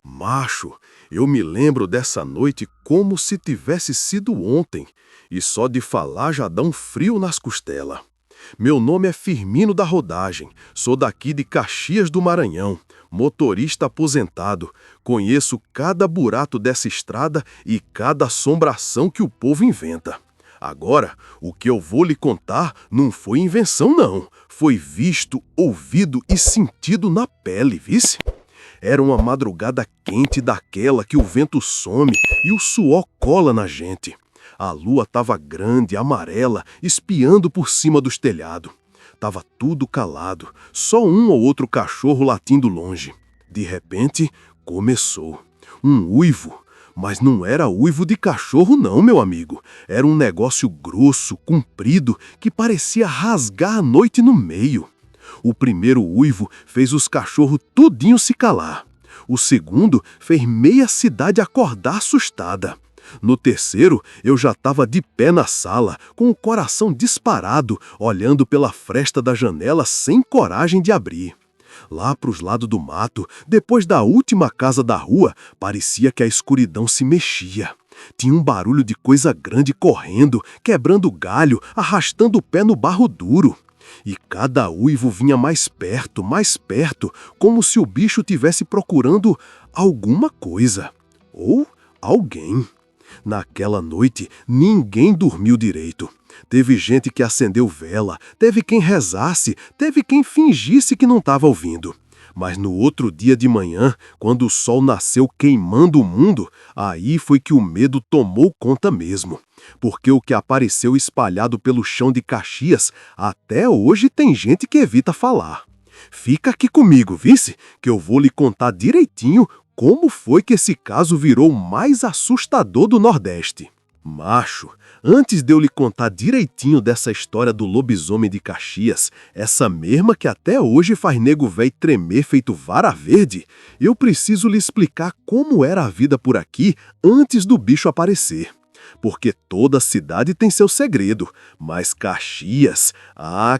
Macho, eu me lembro dessa noite como se tivesse sido ontem, e só de falar já dá um frio nas costelas. Meu nome é Firmino da Rodagem, sou daqui de Caxias do Maranhão, motorista aposentado, conheço cada buraco dessa estrada e cada assombração que o povo inventa. Agora, o que eu vou lhe contar não foi invenção não, foi visto, ouvido e sentido na pele, vice? Era uma madrugada quente daquela que o vento some e o suor cola na gente. A lua estava grande, amarela, espiando por cima dos telhados. Tava tudo calado, só um ou outro cachorro latindo longe. De repente, começou. Um uivo. Mas não era uivo de cachorro não, meu amigo. Era um negócio grosso, comprido, que parecia rasgar a noite no meio. O primeiro uivo fez os cachorros tudinho se calar. O segundo fez meia cidade acordar assustada. No terceiro, eu já estava de pé na sala, com o coração disparado, olhando pela fresta da janela sem coragem de abrir. Lá pros lados do mato, depois da última casa da rua, parecia que a escuridão se mexia. Tinha um barulho de coisa grande correndo, quebrando galho, arrastando o pé no barro duro. E cada uivo vinha mais perto, como se o bicho tivesse procurando alguma coisa. Ou alguém. Naquela noite, ninguém dormiu direito. Teve gente que acendeu vela, teve quem rezasse, teve quem fingisse que não estava ouvindo. Mas no outro dia de manhã, quando o sol nasceu queimando o mundo, aí foi que o medo tomou conta mesmo. Porque o que apareceu espalhado pelo chão de Caxias, até hoje tem gente que evita falar. Fica aqui comigo, vice, que eu vou lhe contar direitinho como foi que esse caso virou o mais assustador do Nordeste. Macho, antes de eu lhe contar direitinho dessa história do lobisomem de Caxias, essa mesma que até hoje faz nego véi tremer feito vara verde, eu preciso lhe explicar como era a vida por aqui antes do bicho aparecer. Porque toda cidade tem seu segredo, mas Caxias,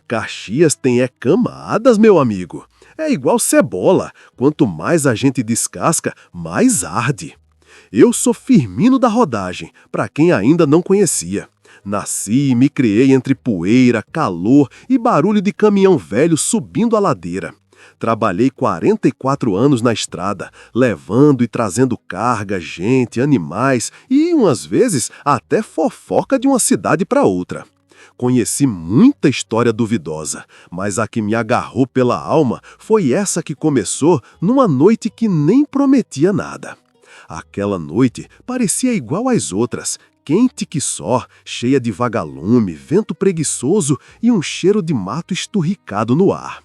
Caxias tem camadas, meu amigo. É igual cebola, quanto mais a gente descasca, mais arde. Eu sou Firmino da Rodagem, para quem ainda não conhecia. Nasci e me criei entre poeira, calor e barulho de caminhão velho subindo a ladeira. Trabalhei 44 anos na estrada, levando e trazendo carga, gente, animais e, umas vezes, até fofoca de uma cidade para outra. Conheci muita história duvidosa, mas a que me agarrou pela alma foi essa que começou numa noite que nem prometia nada. Aquela noite parecia igual às outras, quente que só, cheia de vagalume, vento preguiçoso e um cheiro de mato esturricado no ar.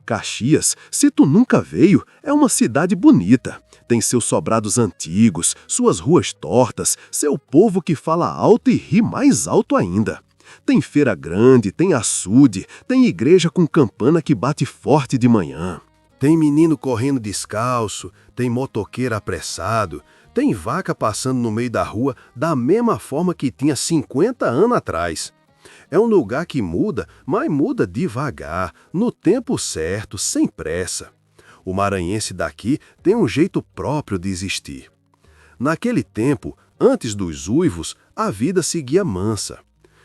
Caxias, se tu nunca veio, é uma cidade bonita. Tem seus sobrados antigos, suas ruas tortas, seu povo que fala alto e ri mais alto ainda. Tem feira grande, tem açude, tem igreja com campana que bate forte de manhã. Tem menino correndo descalço, tem motoqueiro apressado, tem vaca passando no meio da rua da mesma forma que tinha 50 anos atrás. É um lugar que muda, mas muda devagar, no tempo certo, sem pressa. O maranhense daqui tem um jeito próprio de existir. Naquele tempo, antes dos uivos, a vida seguia mansa.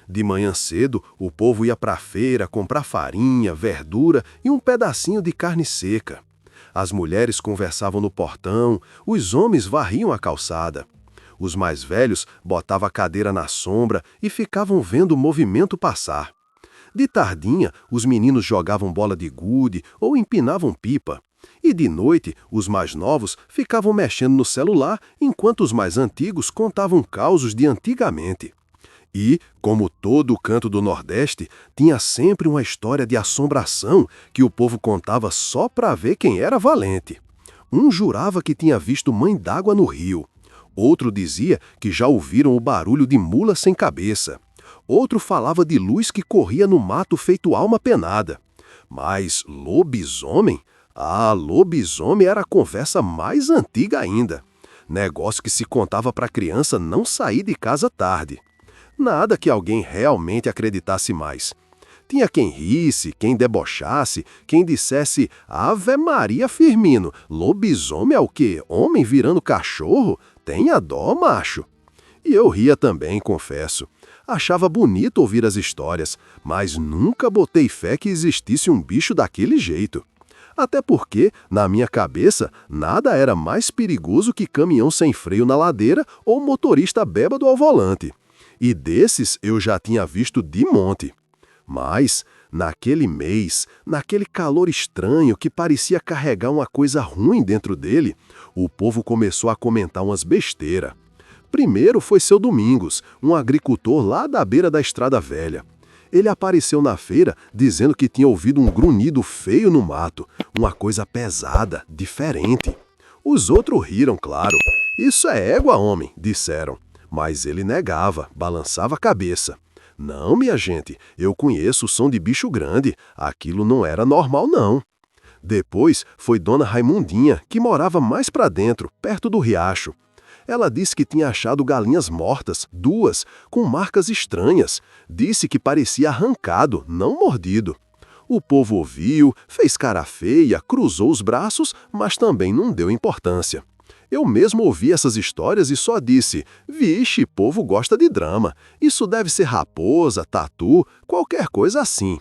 De manhã cedo, o povo ia para a feira comprar farinha, verdura e um pedacinho de carne seca. As mulheres conversavam no portão, os homens varriam a calçada. Os mais velhos botavam a cadeira na sombra e ficavam vendo o movimento passar. De tardinha, os meninos jogavam bola de gude ou empinavam pipa. E de noite, os mais novos ficavam mexendo no celular enquanto os mais antigos contavam causos de antigamente. E, como todo o canto do Nordeste, tinha sempre uma história de assombração que o povo contava só para ver quem era valente. Um jurava que tinha visto mãe d'água no rio. Outro dizia que já ouviram o barulho de mula sem cabeça. Outro falava de luz que corria no mato feito alma penada. Mas lobisomem? Lobisomem era a conversa mais antiga ainda. Negócio que se contava para criança não sair de casa tarde. Nada que alguém realmente acreditasse mais. Tinha quem risse, quem debochasse, quem dissesse: Ave Maria, Firmino, lobisomem é o quê? Homem virando cachorro? Tenha dó, macho. E eu ria também, confesso. Achava bonito ouvir as histórias, mas nunca botei fé que existisse um bicho daquele jeito. Até porque, na minha cabeça, nada era mais perigoso que caminhão sem freio na ladeira ou motorista bêbado ao volante. E desses eu já tinha visto de monte. Mas, naquele mês, naquele calor estranho que parecia carregar uma coisa ruim dentro dele, o povo começou a comentar umas besteiras. Primeiro foi seu Domingos, um agricultor lá da beira da Estrada Velha. Ele apareceu na feira dizendo que tinha ouvido um grunhido feio no mato, uma coisa pesada, diferente. Os outros riram, claro. Isso é égua, homem, disseram. Mas ele negava, balançava a cabeça. Não, minha gente, eu conheço o som de bicho grande. Aquilo não era normal, não. Depois foi Dona Raimundinha, que morava mais para dentro, perto do riacho. Ela disse que tinha achado galinhas mortas, 2, com marcas estranhas. Disse que parecia arrancado, não mordido. O povo ouviu, fez cara feia, cruzou os braços, mas também não deu importância. Eu mesmo ouvi essas histórias e só disse: vixe, povo gosta de drama. Isso deve ser raposa, tatu, qualquer coisa assim.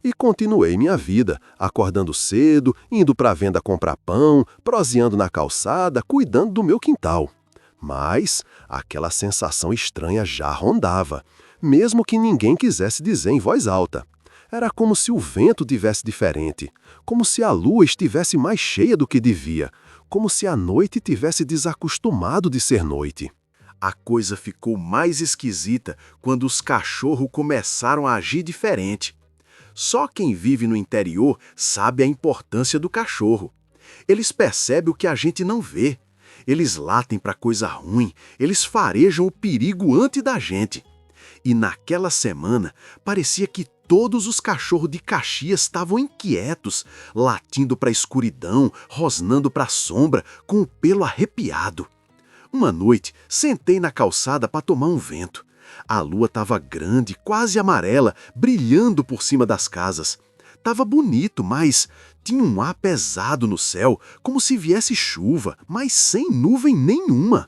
E continuei minha vida, acordando cedo, indo para a venda comprar pão, proseando na calçada, cuidando do meu quintal. Mas aquela sensação estranha já rondava, mesmo que ninguém quisesse dizer em voz alta. Era como se o vento tivesse diferente, como se a lua estivesse mais cheia do que devia, como se a noite tivesse desacostumado de ser noite. A coisa ficou mais esquisita quando os cachorros começaram a agir diferente. Só quem vive no interior sabe a importância do cachorro. Eles percebem o que a gente não vê. Eles latem para coisa ruim, eles farejam o perigo antes da gente. E naquela semana, parecia que todos os cachorros de Caxias estavam inquietos, latindo para a escuridão, rosnando para a sombra, com o pelo arrepiado. Uma noite, sentei na calçada para tomar um vento. A lua estava grande, quase amarela, brilhando por cima das casas. Tava bonito, mas tinha um ar pesado no céu, como se viesse chuva, mas sem nuvem nenhuma.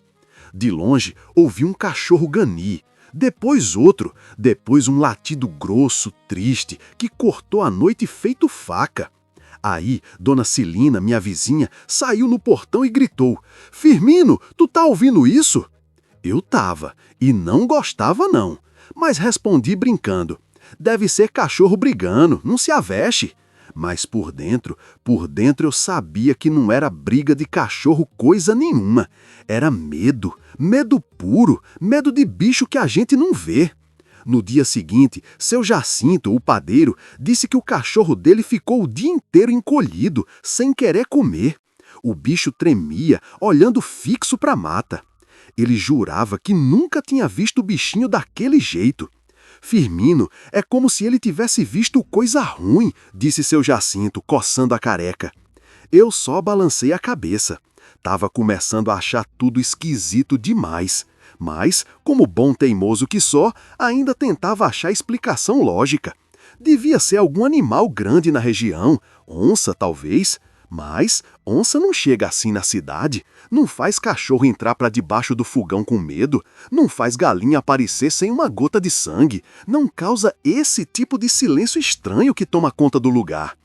De longe, ouvi um cachorro ganir, depois outro, depois um latido grosso, triste, que cortou a noite feito faca. Aí, Dona Cilina, minha vizinha, saiu no portão e gritou: Firmino, tu tá ouvindo isso? Eu tava, e não gostava não, mas respondi brincando: deve ser cachorro brigando, não se aveste. Mas por dentro eu sabia que não era briga de cachorro coisa nenhuma. Era medo, medo puro, medo de bicho que a gente não vê. No dia seguinte, seu Jacinto, o padeiro, disse que o cachorro dele ficou o dia inteiro encolhido, sem querer comer. O bicho tremia, olhando fixo para a mata. Ele jurava que nunca tinha visto o bichinho daquele jeito. Firmino, é como se ele tivesse visto coisa ruim, disse seu Jacinto, coçando a careca. Eu só balancei a cabeça. Tava começando a achar tudo esquisito demais. Mas, como bom teimoso que sou, ainda tentava achar explicação lógica. Devia ser algum animal grande na região, onça talvez. Mas onça não chega assim na cidade, não faz cachorro entrar para debaixo do fogão com medo, não faz galinha aparecer sem uma gota de sangue, não causa esse tipo de silêncio estranho que toma conta do lugar.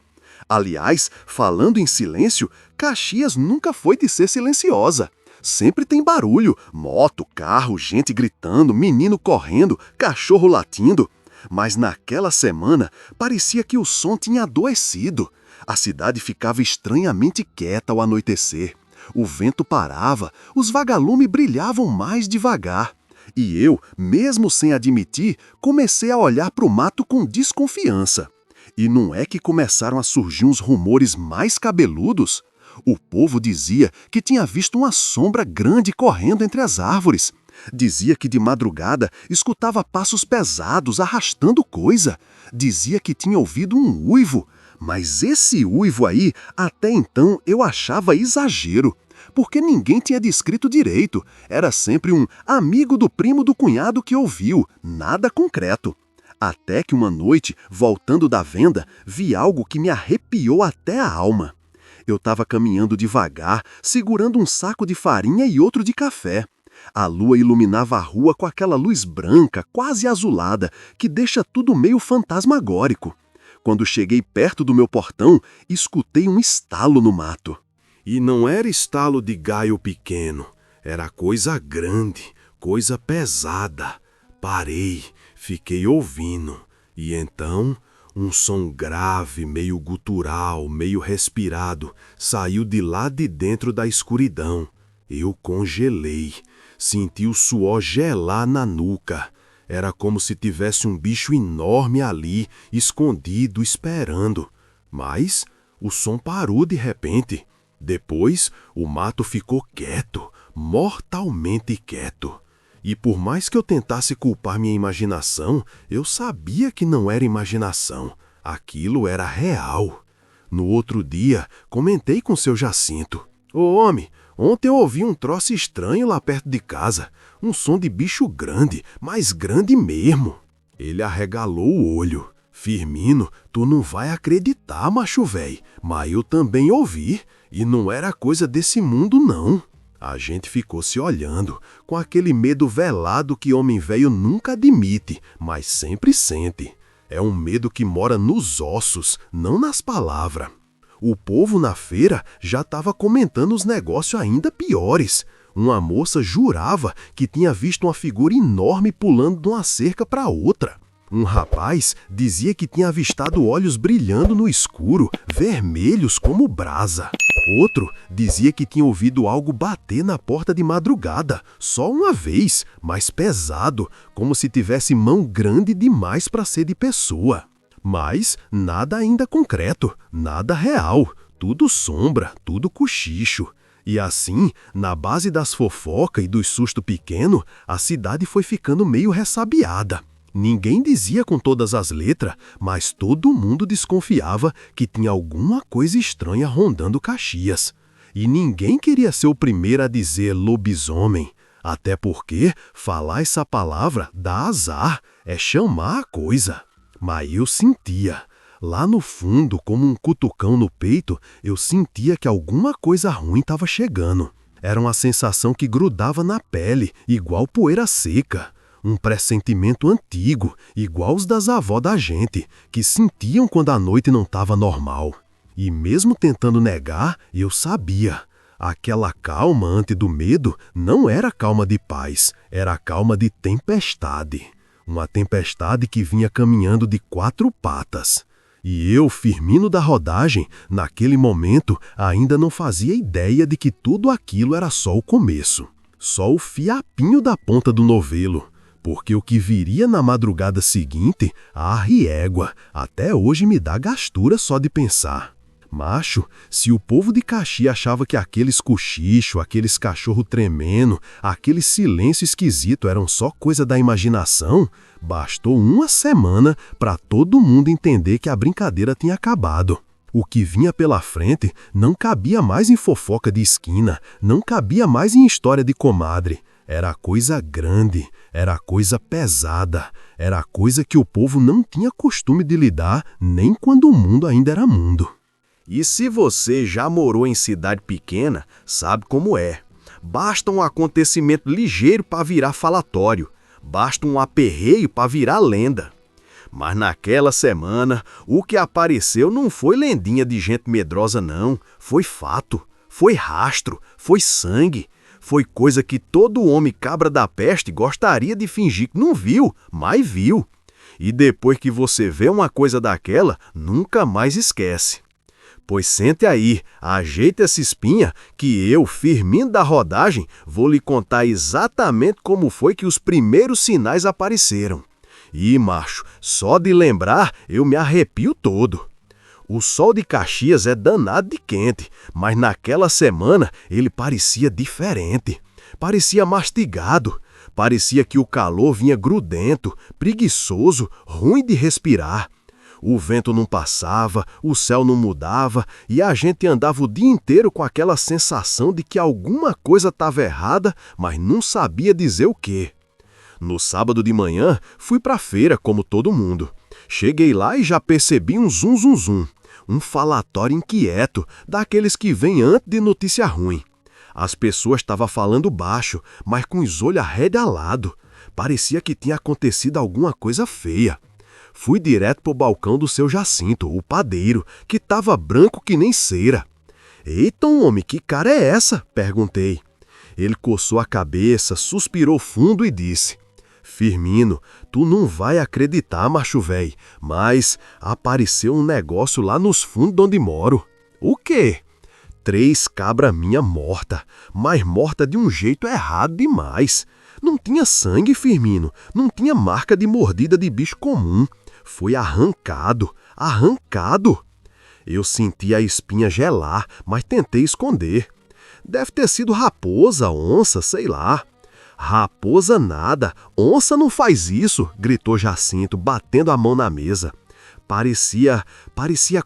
Aliás, falando em silêncio, Caxias nunca foi de ser silenciosa. Sempre tem barulho, moto, carro, gente gritando, menino correndo, cachorro latindo. Mas naquela semana parecia que o som tinha adoecido. A cidade ficava estranhamente quieta ao anoitecer. O vento parava, os vagalumes brilhavam mais devagar. E eu, mesmo sem admitir, comecei a olhar para o mato com desconfiança. E não é que começaram a surgir uns rumores mais cabeludos? O povo dizia que tinha visto uma sombra grande correndo entre as árvores. Dizia que de madrugada escutava passos pesados arrastando coisa. Dizia que tinha ouvido um uivo. Mas esse uivo aí, até então, eu achava exagero, porque ninguém tinha descrito direito. Era sempre um amigo do primo do cunhado que ouviu, nada concreto. Até que uma noite, voltando da venda, vi algo que me arrepiou até a alma. Eu estava caminhando devagar, segurando um saco de farinha e outro de café. A lua iluminava a rua com aquela luz branca, quase azulada, que deixa tudo meio fantasmagórico. Quando cheguei perto do meu portão, escutei um estalo no mato. E não era estalo de gaio pequeno, era coisa grande, coisa pesada. Parei, fiquei ouvindo, e então um som grave, meio gutural, meio respirado, saiu de lá de dentro da escuridão. Eu congelei, senti o suor gelar na nuca. Era como se tivesse um bicho enorme ali, escondido, esperando. Mas o som parou de repente. Depois, o mato ficou quieto, mortalmente quieto. E por mais que eu tentasse culpar minha imaginação, eu sabia que não era imaginação. Aquilo era real. No outro dia, comentei com seu Jacinto. Ô homem, ontem eu ouvi um troço estranho lá perto de casa. Um som de bicho grande, mas grande mesmo. Ele arregalou o olho. Firmino, tu não vai acreditar, macho véi, mas eu também ouvi, e não era coisa desse mundo não. A gente ficou se olhando, com aquele medo velado que homem velho nunca admite, mas sempre sente. É um medo que mora nos ossos, não nas palavras. O povo na feira já estava comentando os negócios ainda piores. Uma moça jurava que tinha visto uma figura enorme pulando de uma cerca para outra. Um rapaz dizia que tinha avistado olhos brilhando no escuro, vermelhos como brasa. Outro dizia que tinha ouvido algo bater na porta de madrugada, só uma vez, mas pesado, como se tivesse mão grande demais para ser de pessoa. Mas nada ainda concreto, nada real, tudo sombra, tudo cochicho. E assim, na base das fofocas e dos sustos pequenos, a cidade foi ficando meio ressabiada. Ninguém dizia com todas as letras, mas todo mundo desconfiava que tinha alguma coisa estranha rondando Caxias. E ninguém queria ser o primeiro a dizer lobisomem, até porque falar essa palavra dá azar, é chamar a coisa. Mas eu sentia, lá no fundo, como um cutucão no peito, eu sentia que alguma coisa ruim estava chegando. Era uma sensação que grudava na pele, igual poeira seca. Um pressentimento antigo, igual os das avós da gente, que sentiam quando a noite não estava normal. E mesmo tentando negar, eu sabia. Aquela calma antes do medo não era calma de paz, era calma de tempestade. Uma tempestade que vinha caminhando de 4 patas. E eu, Firmino da Rodagem, naquele momento ainda não fazia ideia de que tudo aquilo era só o começo. Só o fiapinho da ponta do novelo. Porque o que viria na madrugada seguinte, a riégua, até hoje me dá gastura só de pensar. Macho, se o povo de Caxias achava que aqueles cochichos, aqueles cachorro tremendo, aquele silêncio esquisito eram só coisa da imaginação, bastou uma semana para todo mundo entender que a brincadeira tinha acabado. O que vinha pela frente não cabia mais em fofoca de esquina, não cabia mais em história de comadre. Era coisa grande, era coisa pesada, era coisa que o povo não tinha costume de lidar nem quando o mundo ainda era mundo. E se você já morou em cidade pequena, sabe como é. Basta um acontecimento ligeiro para virar falatório, basta um aperreio para virar lenda. Mas naquela semana, o que apareceu não foi lendinha de gente medrosa não, foi fato, foi rastro, foi sangue. Foi coisa que todo homem cabra da peste gostaria de fingir que não viu, mas viu. E depois que você vê uma coisa daquela, nunca mais esquece. Pois sente aí, ajeite essa espinha, que eu, Firmino da Rodagem, vou lhe contar exatamente como foi que os primeiros sinais apareceram. E, macho, só de lembrar eu me arrepio todo. O sol de Caxias é danado de quente, mas naquela semana ele parecia diferente. Parecia mastigado. Parecia que o calor vinha grudento, preguiçoso, ruim de respirar. O vento não passava, o céu não mudava e a gente andava o dia inteiro com aquela sensação de que alguma coisa estava errada, mas não sabia dizer o quê. No sábado de manhã, fui pra feira como todo mundo. Cheguei lá e já percebi um zum zum zum, um falatório inquieto, daqueles que vêm antes de notícia ruim. As pessoas estavam falando baixo, mas com os olhos arregalados. Parecia que tinha acontecido alguma coisa feia. Fui direto pro balcão do seu Jacinto, o padeiro, que estava branco que nem cera. "Eita, homem, que cara é essa?" perguntei. Ele coçou a cabeça, suspirou fundo e disse: "Firmino, tu não vai acreditar, macho véi, mas apareceu um negócio lá nos fundos de onde moro." "O quê?" 3 cabras minha morta, mas morta de um jeito errado demais. Não tinha sangue, Firmino, não tinha marca de mordida de bicho comum. Foi arrancado, arrancado. Eu senti a espinha gelar, mas tentei esconder. Deve ter sido raposa, onça, sei lá. "Raposa nada, onça não faz isso", gritou Jacinto, batendo a mão na mesa. Parecia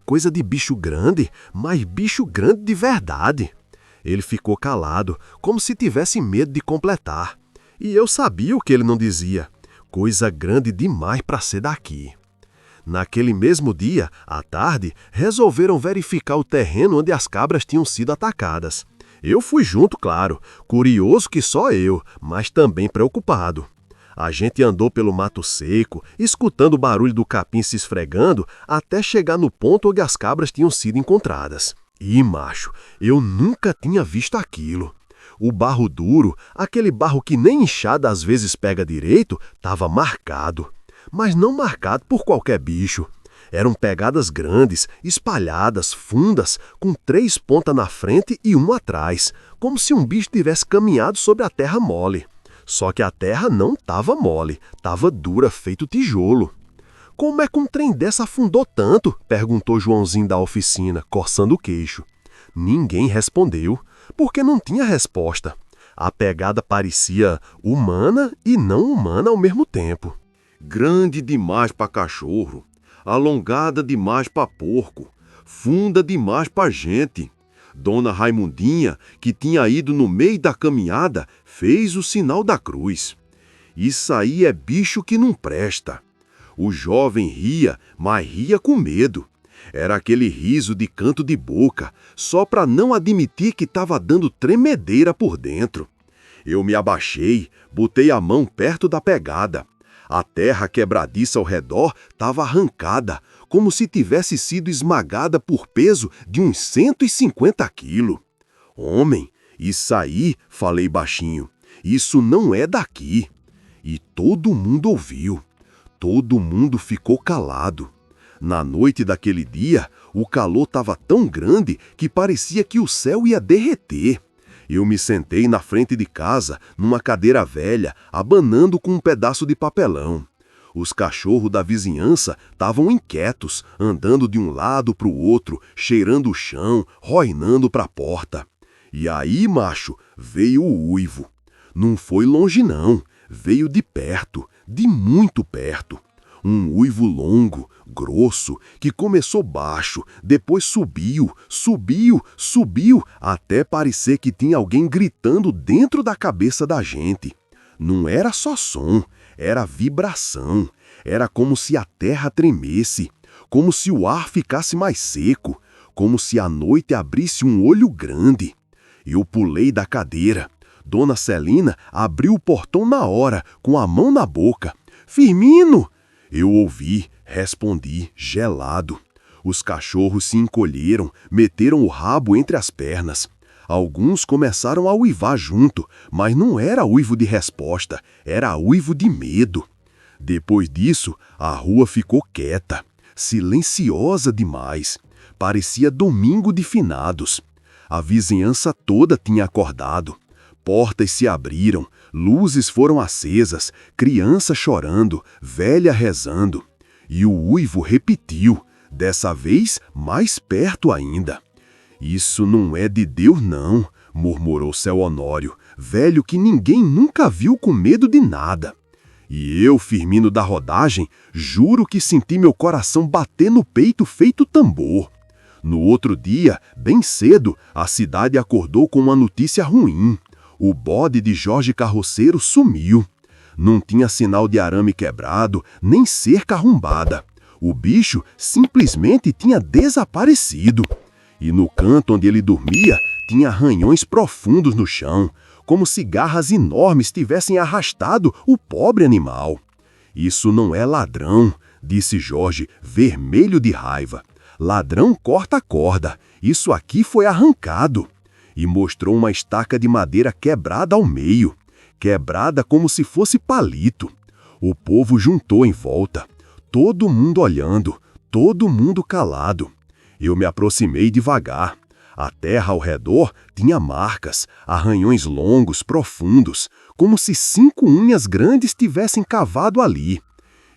coisa de bicho grande, mas bicho grande de verdade. Ele ficou calado, como se tivesse medo de completar. E eu sabia o que ele não dizia. Coisa grande demais para ser daqui. Naquele mesmo dia, à tarde, resolveram verificar o terreno onde as cabras tinham sido atacadas. Eu fui junto, claro, curioso que só eu, mas também preocupado. A gente andou pelo mato seco, escutando o barulho do capim se esfregando, até chegar no ponto onde as cabras tinham sido encontradas. E, macho, eu nunca tinha visto aquilo. O barro duro, aquele barro que nem enxada às vezes pega direito, estava marcado. Mas não marcado por qualquer bicho. Eram pegadas grandes, espalhadas, fundas, com 3 pontas na frente e uma atrás, como se um bicho tivesse caminhado sobre a terra mole. Só que a terra não estava mole, estava dura, feito tijolo. "Como é que um trem dessa afundou tanto?" perguntou Joãozinho da oficina, coçando o queixo. Ninguém respondeu, porque não tinha resposta. A pegada parecia humana e não humana ao mesmo tempo. Grande demais para cachorro, alongada demais para porco, funda demais para gente. Dona Raimundinha, que tinha ido no meio da caminhada, fez o sinal da cruz. Isso aí é bicho que não presta. O jovem ria, mas ria com medo. Era aquele riso de canto de boca, só para não admitir que estava dando tremedeira por dentro. Eu me abaixei, botei a mão perto da pegada. A terra quebradiça ao redor estava arrancada, como se tivesse sido esmagada por peso de uns 150 quilos. "Homem, isso aí", falei baixinho, "isso não é daqui." E todo mundo ouviu. Todo mundo ficou calado. Na noite daquele dia, o calor estava tão grande que parecia que o céu ia derreter. Eu me sentei na frente de casa, numa cadeira velha, abanando com um pedaço de papelão. Os cachorros da vizinhança estavam inquietos, andando de um lado para o outro, cheirando o chão, roinando para a porta. E aí, macho, veio o uivo. Não foi longe não, veio de perto, de muito perto. Um uivo longo, grosso, que começou baixo, depois subiu, subiu, subiu, até parecer que tinha alguém gritando dentro da cabeça da gente. Não era só som, era vibração. Era como se a terra tremesse, como se o ar ficasse mais seco, como se a noite abrisse um olho grande. Eu pulei da cadeira. Dona Celina abriu o portão na hora, com a mão na boca. "Firmino!" Eu ouvi, respondi, gelado. Os cachorros se encolheram, meteram o rabo entre as pernas. Alguns começaram a uivar junto, mas não era uivo de resposta, era uivo de medo. Depois disso, a rua ficou quieta, silenciosa demais. Parecia domingo de finados. A vizinhança toda tinha acordado. Portas se abriram, luzes foram acesas, criança chorando, velha rezando. E o uivo repetiu, dessa vez mais perto ainda. "Isso não é de Deus não", murmurou seu Honório, velho que ninguém nunca viu com medo de nada. E eu, Firmino da Rodagem, juro que senti meu coração bater no peito feito tambor. No outro dia, bem cedo, a cidade acordou com uma notícia ruim. O bode de Jorge Carroceiro sumiu. Não tinha sinal de arame quebrado, nem cerca arrombada. O bicho simplesmente tinha desaparecido. E no canto onde ele dormia, tinha arranhões profundos no chão, como se garras enormes tivessem arrastado o pobre animal. Isso não é ladrão, disse Jorge, vermelho de raiva. Ladrão corta a corda, isso aqui foi arrancado. E mostrou uma estaca de madeira quebrada ao meio, quebrada como se fosse palito. O povo juntou em volta, todo mundo olhando, todo mundo calado. Eu me aproximei devagar. A terra ao redor tinha marcas, arranhões longos, profundos, como se 5 unhas grandes tivessem cavado ali.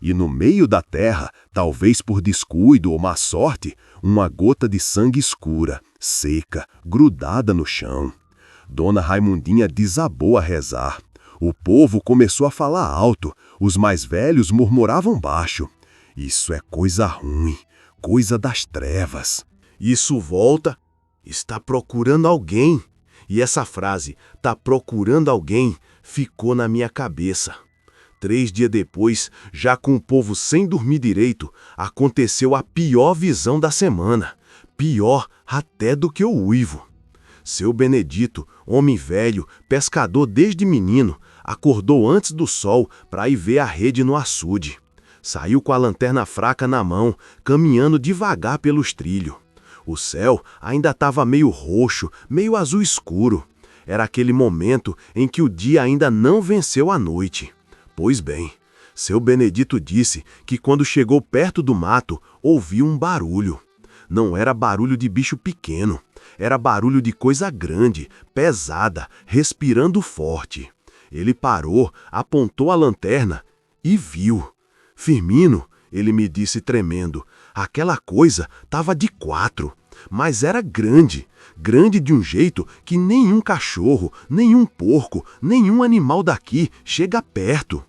E no meio da terra, talvez por descuido ou má sorte, uma gota de sangue escura, seca, grudada no chão. Dona Raimundinha desabou a rezar. O povo começou a falar alto, os mais velhos murmuravam baixo. Isso é coisa ruim, coisa das trevas. Isso volta, está procurando alguém. E essa frase, tá procurando alguém, ficou na minha cabeça. 3 dias depois, já com o povo sem dormir direito, aconteceu a pior visão da semana. Pior até do que o uivo. Seu Benedito, homem velho, pescador desde menino, acordou antes do sol para ir ver a rede no açude. Saiu com a lanterna fraca na mão, caminhando devagar pelos trilhos. O céu ainda estava meio roxo, meio azul escuro. Era aquele momento em que o dia ainda não venceu a noite. Pois bem, seu Benedito disse que quando chegou perto do mato, ouviu um barulho. Não era barulho de bicho pequeno, era barulho de coisa grande, pesada, respirando forte. Ele parou, apontou a lanterna e viu. Firmino, ele me disse tremendo, aquela coisa estava de 4, mas era grande, grande de um jeito que nenhum cachorro, nenhum porco, nenhum animal daqui chega perto.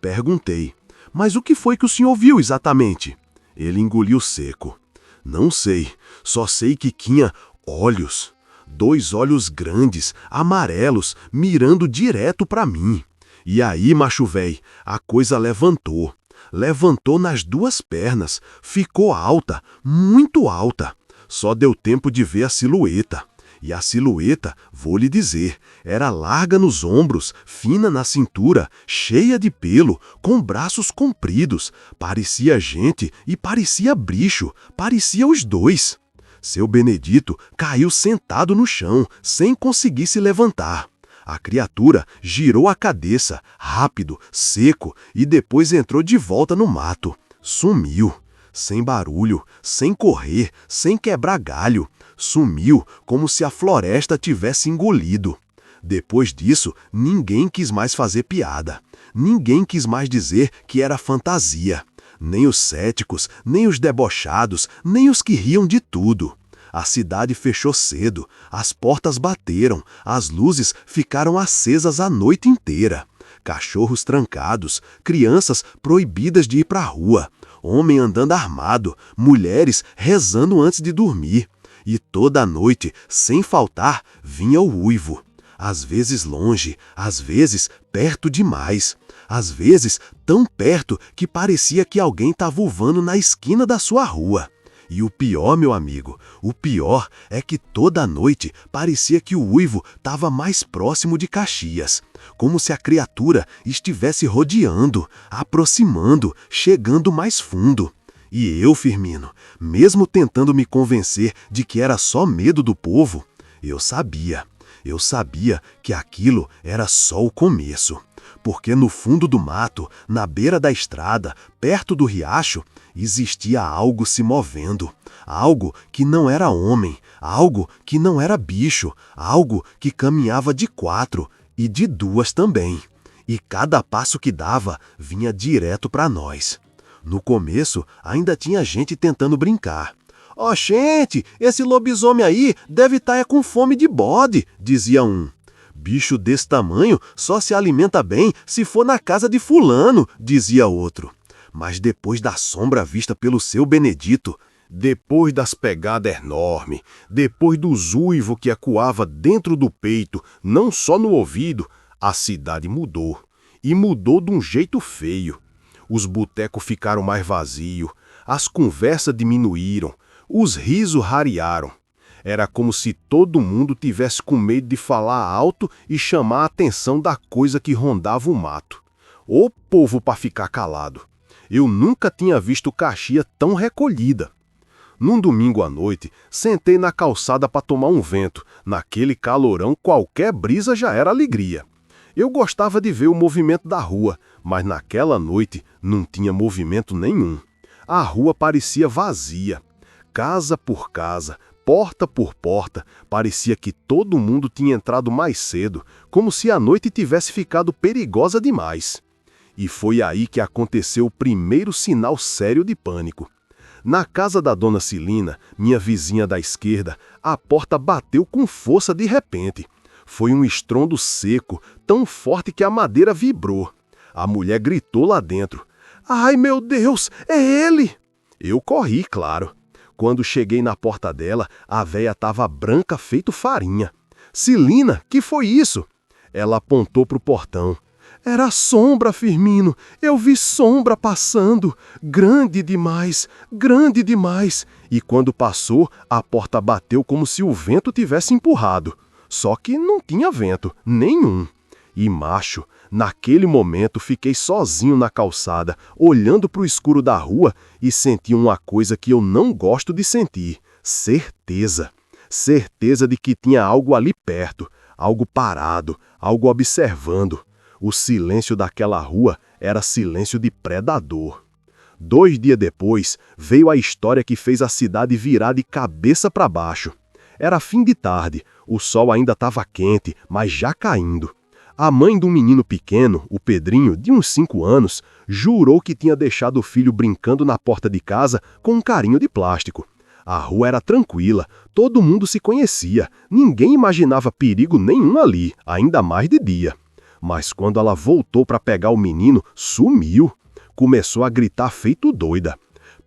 Perguntei, mas o que foi que o senhor viu exatamente? Ele engoliu seco. Não sei, só sei que tinha olhos. 2 olhos grandes, amarelos, mirando direto para mim. E aí, macho véi, a coisa levantou. Levantou nas 2 pernas, ficou alta, muito alta. Só deu tempo de ver a silhueta. E a silhueta, vou lhe dizer, era larga nos ombros, fina na cintura, cheia de pelo, com braços compridos. Parecia gente e parecia bicho, parecia os 2. Seu Benedito caiu sentado no chão, sem conseguir se levantar. A criatura girou a cabeça, rápido, seco, e depois entrou de volta no mato. Sumiu. Sem barulho, sem correr, sem quebrar galho. Sumiu como se a floresta tivesse engolido. Depois disso, ninguém quis mais fazer piada. Ninguém quis mais dizer que era fantasia. Nem os céticos, nem os debochados, nem os que riam de tudo. A cidade fechou cedo, as portas bateram, as luzes ficaram acesas a noite inteira. Cachorros trancados, crianças proibidas de ir para a rua, homem andando armado, mulheres rezando antes de dormir. E toda a noite, sem faltar, vinha o uivo. Às vezes longe, às vezes perto demais. Às vezes tão perto que parecia que alguém estava uivando na esquina da sua rua. E o pior, meu amigo, o pior é que toda a noite parecia que o uivo estava mais próximo de Caxias, como se a criatura estivesse rodeando, aproximando, chegando mais fundo. E eu, Firmino, mesmo tentando me convencer de que era só medo do povo, eu sabia que aquilo era só o começo. Porque no fundo do mato, na beira da estrada, perto do riacho, existia algo se movendo. Algo que não era homem, algo que não era bicho, algo que caminhava de 4 e de 2 também. E cada passo que dava vinha direto para nós. No começo, ainda tinha gente tentando brincar. Ó, gente, esse lobisomem aí deve estar com fome de bode, dizia um. Bicho desse tamanho só se alimenta bem se for na casa de fulano, dizia outro. Mas depois da sombra vista pelo seu Benedito, depois das pegadas enormes, depois do uivo que ecoava dentro do peito, não só no ouvido, a cidade mudou. E mudou de um jeito feio. Os botecos ficaram mais vazios, as conversas diminuíram, os risos rarearam. Era como se todo mundo tivesse com medo de falar alto e chamar a atenção da coisa que rondava o mato. Ô povo para ficar calado! Eu nunca tinha visto Caxias tão recolhida. Num domingo à noite, sentei na calçada para tomar um vento. Naquele calorão, qualquer brisa já era alegria. Eu gostava de ver o movimento da rua, mas naquela noite não tinha movimento nenhum. A rua parecia vazia. Casa por casa, porta por porta, parecia que todo mundo tinha entrado mais cedo, como se a noite tivesse ficado perigosa demais. E foi aí que aconteceu o primeiro sinal sério de pânico. Na casa da dona Cilina, minha vizinha da esquerda, a porta bateu com força de repente. Foi um estrondo seco, tão forte que a madeira vibrou. A mulher gritou lá dentro. "Ai, meu Deus, é ele!" Eu corri, claro. Quando cheguei na porta dela, a véia estava branca feito farinha. "Cilina, que foi isso?" Ela apontou para o portão. "Era sombra, Firmino. Eu vi sombra passando. Grande demais, grande demais." E quando passou, a porta bateu como se o vento tivesse empurrado. Só que não tinha vento, nenhum. E macho, naquele momento fiquei sozinho na calçada, olhando para o escuro da rua e senti uma coisa que eu não gosto de sentir: certeza. Certeza de que tinha algo ali perto, algo parado, algo observando. O silêncio daquela rua era silêncio de predador. 2 dias depois, veio a história que fez a cidade virar de cabeça para baixo. Era fim de tarde, o sol ainda estava quente, mas já caindo. A mãe de um menino pequeno, o Pedrinho, de uns 5 anos, jurou que tinha deixado o filho brincando na porta de casa com um carrinho de plástico. A rua era tranquila, todo mundo se conhecia, ninguém imaginava perigo nenhum ali, ainda mais de dia. Mas quando ela voltou para pegar o menino, sumiu. Começou a gritar feito doida.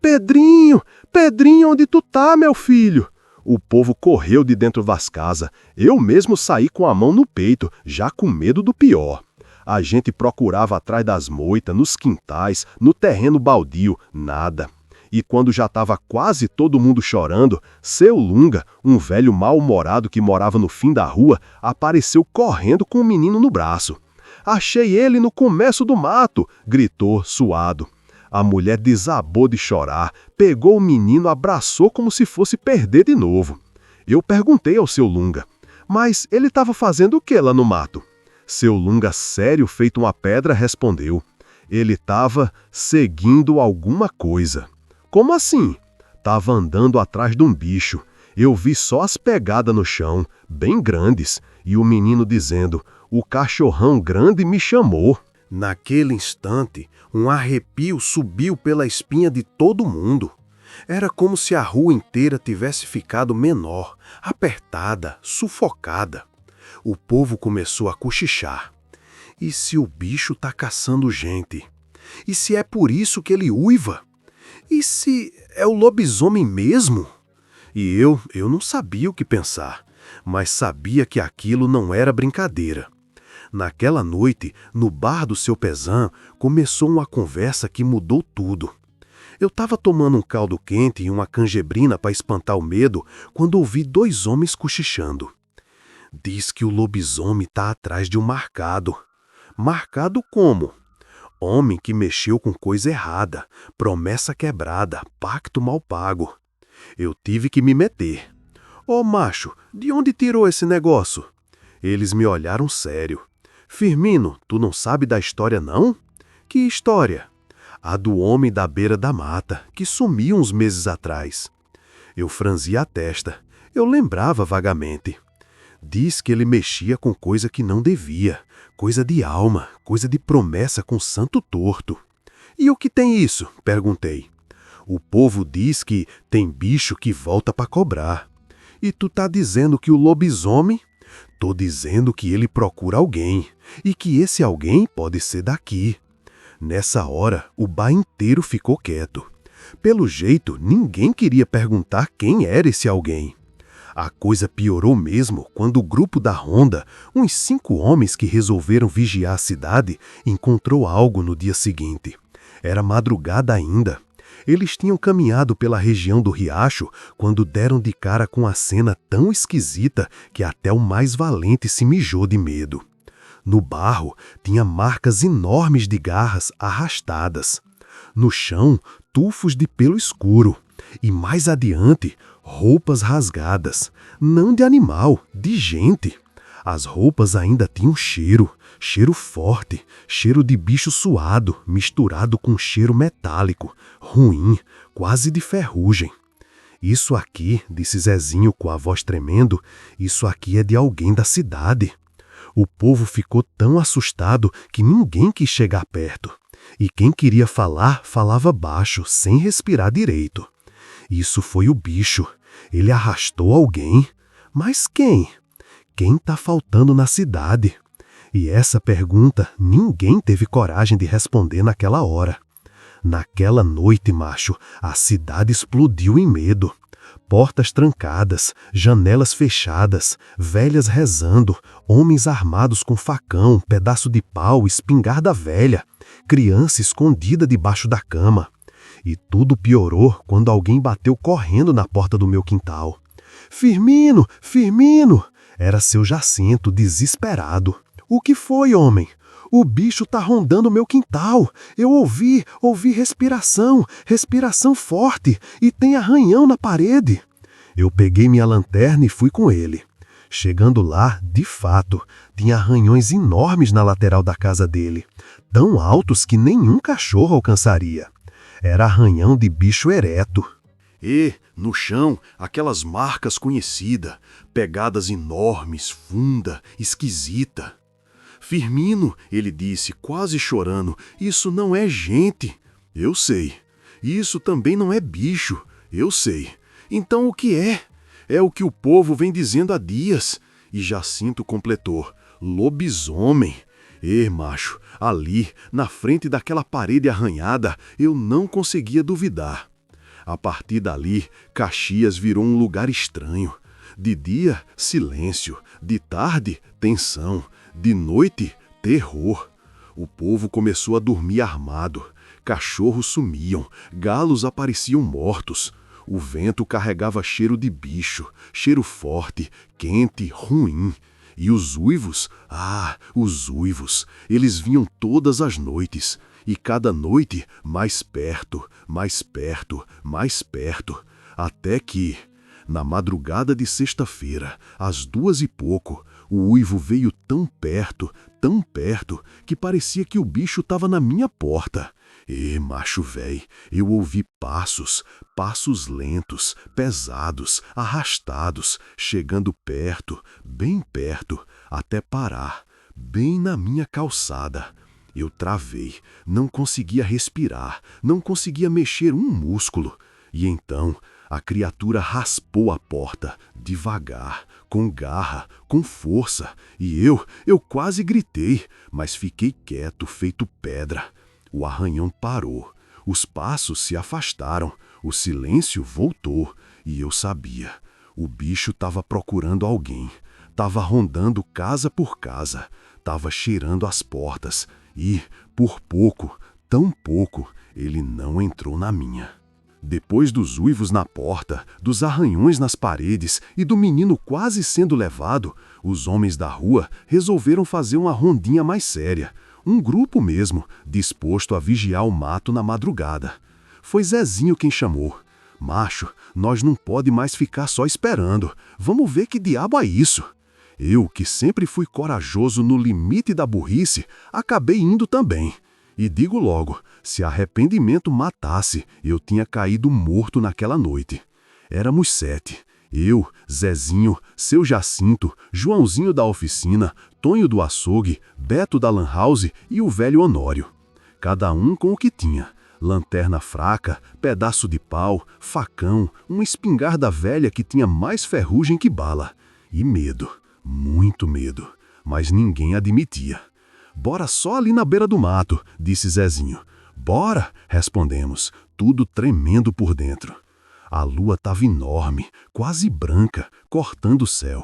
"Pedrinho, Pedrinho, onde tu tá, meu filho?" O povo correu de dentro das casas. Eu mesmo saí com a mão no peito, já com medo do pior. A gente procurava atrás das moitas, nos quintais, no terreno baldio, nada. E quando já estava quase todo mundo chorando, seu Lunga, um velho mal-humorado que morava no fim da rua, apareceu correndo com o menino no braço. "Achei ele no começo do mato!" gritou, suado. A mulher desabou de chorar, pegou o menino, abraçou como se fosse perder de novo. Eu perguntei ao seu Lunga, mas ele estava fazendo o que lá no mato? Seu Lunga, sério feito uma pedra, respondeu. Ele estava seguindo alguma coisa. Como assim? Estava andando atrás de um bicho. Eu vi só as pegadas no chão, bem grandes, e o menino dizendo, "O cachorrão grande me chamou." Naquele instante, um arrepio subiu pela espinha de todo mundo. Era como se a rua inteira tivesse ficado menor, apertada, sufocada. O povo começou a cochichar. E se o bicho tá caçando gente? E se é por isso que ele uiva? E se é o lobisomem mesmo? E eu não sabia o que pensar, mas sabia que aquilo não era brincadeira. Naquela noite, no bar do seu Pezão, começou uma conversa que mudou tudo. Eu estava tomando um caldo quente e uma canjebrina para espantar o medo quando ouvi 2 homens cochichando. Diz que o lobisomem está atrás de um marcado. Marcado como? Homem que mexeu com coisa errada, promessa quebrada, pacto mal pago. Eu tive que me meter. Ô macho, de onde tirou esse negócio? Eles me olharam sério. Firmino, tu não sabe da história não? Que história? A do homem da beira da mata, que sumiu uns meses atrás. Eu franzi a testa. Eu lembrava vagamente. Diz que ele mexia com coisa que não devia, coisa de alma, coisa de promessa com santo torto. E o que tem isso? Perguntei. O povo diz que tem bicho que volta para cobrar. E tu tá dizendo que o lobisomem? Tô dizendo que ele procura alguém, e que esse alguém pode ser daqui. Nessa hora, o bar inteiro ficou quieto. Pelo jeito, ninguém queria perguntar quem era esse alguém. A coisa piorou mesmo quando o grupo da ronda, uns 5 homens que resolveram vigiar a cidade, encontrou algo no dia seguinte. Era madrugada ainda. Eles tinham caminhado pela região do riacho quando deram de cara com a cena tão esquisita que até o mais valente se mijou de medo. No barro tinha marcas enormes de garras arrastadas. No chão, tufos de pelo escuro. E mais adiante, roupas rasgadas. Não de animal, de gente. As roupas ainda tinham cheiro forte, cheiro de bicho suado, misturado com cheiro metálico, ruim, quase de ferrugem. Isso aqui, disse Zezinho com a voz tremendo, isso aqui é de alguém da cidade. O povo ficou tão assustado que ninguém quis chegar perto. E quem queria falar, falava baixo, sem respirar direito. Isso foi o bicho. Ele arrastou alguém. Mas quem? Quem tá faltando na cidade? E essa pergunta ninguém teve coragem de responder naquela hora. Naquela noite, macho, a cidade explodiu em medo. Portas trancadas, janelas fechadas, velhas rezando, homens armados com facão, pedaço de pau, espingarda velha, criança escondida debaixo da cama. E tudo piorou quando alguém bateu correndo na porta do meu quintal. Firmino! Firmino! Era seu Jacinto, desesperado. O que foi, homem? O bicho tá rondando meu quintal. Eu ouvi respiração forte e tem arranhão na parede. Eu peguei minha lanterna e fui com ele. Chegando lá, de fato, tinha arranhões enormes na lateral da casa dele, tão altos que nenhum cachorro alcançaria. Era arranhão de bicho ereto. E, no chão, aquelas marcas conhecidas, pegadas enormes, funda, esquisita. Firmino, ele disse, quase chorando, isso não é gente. Eu sei. Isso também não é bicho. Eu sei. Então o que é? É o que o povo vem dizendo há dias. E Jacinto completou, lobisomem. Macho, ali, na frente daquela parede arranhada, eu não conseguia duvidar. A partir dali, Caxias virou um lugar estranho. De dia, silêncio. De tarde, tensão. De noite, terror. O povo começou a dormir armado. Cachorros sumiam, galos apareciam mortos. O vento carregava cheiro de bicho, cheiro forte, quente, ruim. E os uivos? Os uivos. Eles vinham todas as noites. E cada noite, mais perto, mais perto, mais perto. Até que, na madrugada de sexta-feira, às 2h pouco, o uivo veio tão perto, que parecia que o bicho estava na minha porta. Macho véi, eu ouvi passos lentos, pesados, arrastados, chegando perto, bem perto, até parar, bem na minha calçada. Eu travei, não conseguia respirar, não conseguia mexer um músculo. E então, a criatura raspou a porta, devagar, com garra, com força. E eu quase gritei, mas fiquei quieto, feito pedra. O arranhão parou, os passos se afastaram, o silêncio voltou. E eu sabia, o bicho estava procurando alguém, estava rondando casa por casa, estava cheirando as portas. E, por pouco, tão pouco, ele não entrou na minha. Depois dos uivos na porta, dos arranhões nas paredes e do menino quase sendo levado, os homens da rua resolveram fazer uma rondinha mais séria. Um grupo mesmo, disposto a vigiar o mato na madrugada. Foi Zezinho quem chamou. Macho, nós não pode mais ficar só esperando. Vamos ver que diabo é isso. Eu, que sempre fui corajoso no limite da burrice, acabei indo também. E digo logo, se arrependimento matasse, eu tinha caído morto naquela noite. Éramos 7. Eu, Zezinho, seu Jacinto, Joãozinho da oficina, Tonho do açougue, Beto da lan house e o velho Honório. Cada um com o que tinha. Lanterna fraca, pedaço de pau, facão, uma espingarda velha que tinha mais ferrugem que bala. E medo, muito medo, mas ninguém admitia. Bora só ali na beira do mato, disse Zezinho. Bora, respondemos, tudo tremendo por dentro. A lua estava enorme, quase branca, cortando o céu.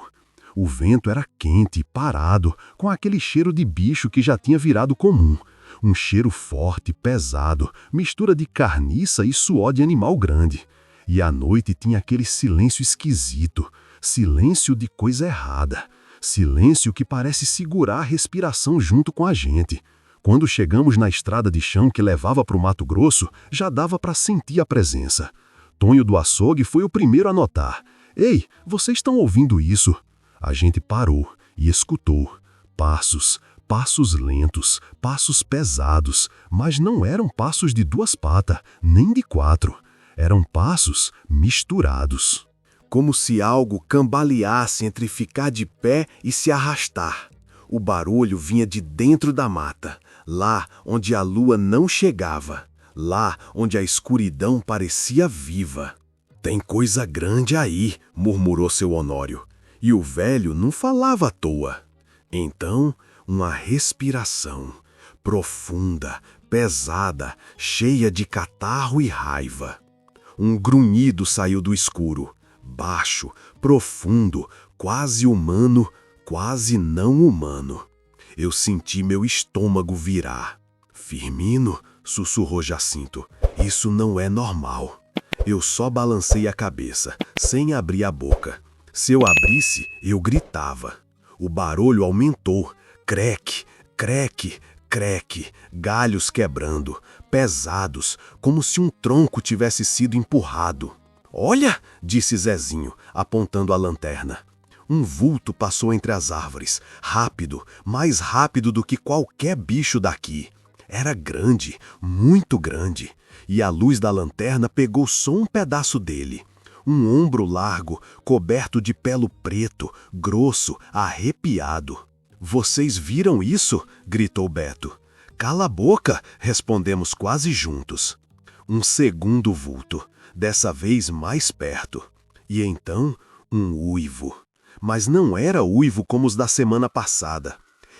O vento era quente e parado, com aquele cheiro de bicho que já tinha virado comum. Um cheiro forte, pesado, mistura de carniça e suor de animal grande. E a noite tinha aquele silêncio esquisito, silêncio de coisa errada. Silêncio que parece segurar a respiração junto com a gente. Quando chegamos na estrada de chão que levava para o Mato Grosso, já dava para sentir a presença. Tonho do açougue foi o primeiro a notar. Ei, vocês estão ouvindo isso? A gente parou e escutou. Passos, passos lentos, passos pesados, mas não eram passos de 2 patas, nem de 4. Eram passos misturados. Como se algo cambaleasse entre ficar de pé e se arrastar. O barulho vinha de dentro da mata, lá onde a lua não chegava, lá onde a escuridão parecia viva. "Tem coisa grande aí", murmurou seu Honório, e o velho não falava à toa. Então, uma respiração, profunda, pesada, cheia de catarro e raiva. Um grunhido saiu do escuro, baixo, profundo, quase humano, quase não humano. Eu senti meu estômago virar. "Firmino", sussurrou Jacinto, "isso não é normal." Eu só balancei a cabeça, sem abrir a boca. Se eu abrisse, eu gritava. O barulho aumentou. Creque, creque, creque, galhos quebrando, pesados, como se um tronco tivesse sido empurrado. "Olha", disse Zezinho, apontando a lanterna. Um vulto passou entre as árvores, rápido, mais rápido do que qualquer bicho daqui. Era grande, muito grande, e a luz da lanterna pegou só um pedaço dele. Um ombro largo, coberto de pelo preto, grosso, arrepiado. "Vocês viram isso?", gritou Beto. "Cala a boca", respondemos quase juntos. Um segundo vulto, dessa vez mais perto. E então, um uivo. Mas não era uivo como os da semana passada.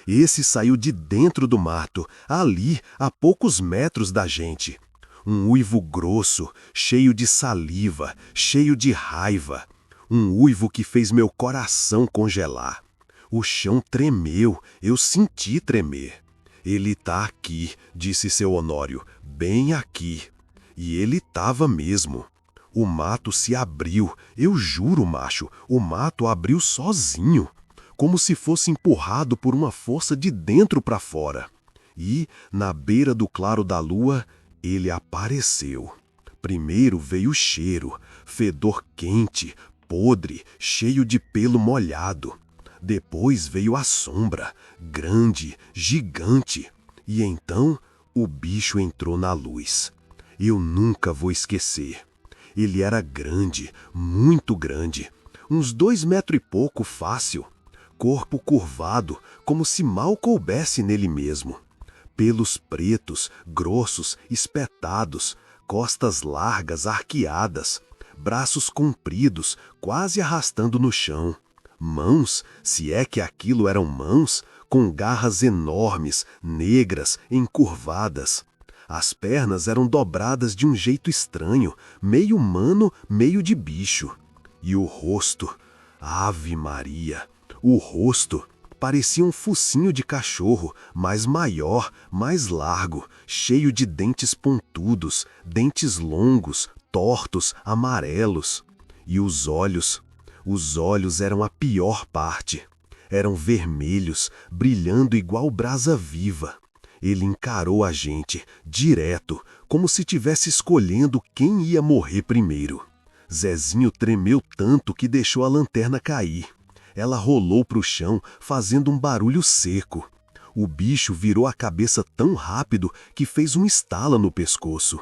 Esse saiu de dentro do mato, ali, a poucos metros da gente. Um uivo grosso, cheio de saliva, cheio de raiva. Um uivo que fez meu coração congelar. O chão tremeu, eu senti tremer. "Ele tá aqui", disse seu Honório, "bem aqui." E ele estava mesmo. O mato se abriu, eu juro, macho, o mato abriu sozinho, como se fosse empurrado por uma força de dentro para fora. E, na beira do claro da lua, ele apareceu. Primeiro veio o cheiro, fedor quente, podre, cheio de pelo molhado. Depois veio a sombra, grande, gigante. E então, o bicho entrou na luz. Eu nunca vou esquecer. Ele era grande, muito grande, uns 2 metros e pouco fácil. Corpo curvado, como se mal coubesse nele mesmo. Pelos pretos, grossos, espetados, costas largas, arqueadas, braços compridos, quase arrastando no chão. Mãos, se é que aquilo eram mãos, com garras enormes, negras, encurvadas. As pernas eram dobradas de um jeito estranho, meio humano, meio de bicho. E o rosto, Ave Maria, o rosto parecia um focinho de cachorro, mas maior, mais largo, cheio de dentes pontudos, dentes longos, tortos, amarelos. E os olhos eram a pior parte. Eram vermelhos, brilhando igual brasa viva. Ele encarou a gente, direto, como se estivesse escolhendo quem ia morrer primeiro. Zezinho tremeu tanto que deixou a lanterna cair. Ela rolou para o chão, fazendo um barulho seco. O bicho virou a cabeça tão rápido que fez um estalo no pescoço.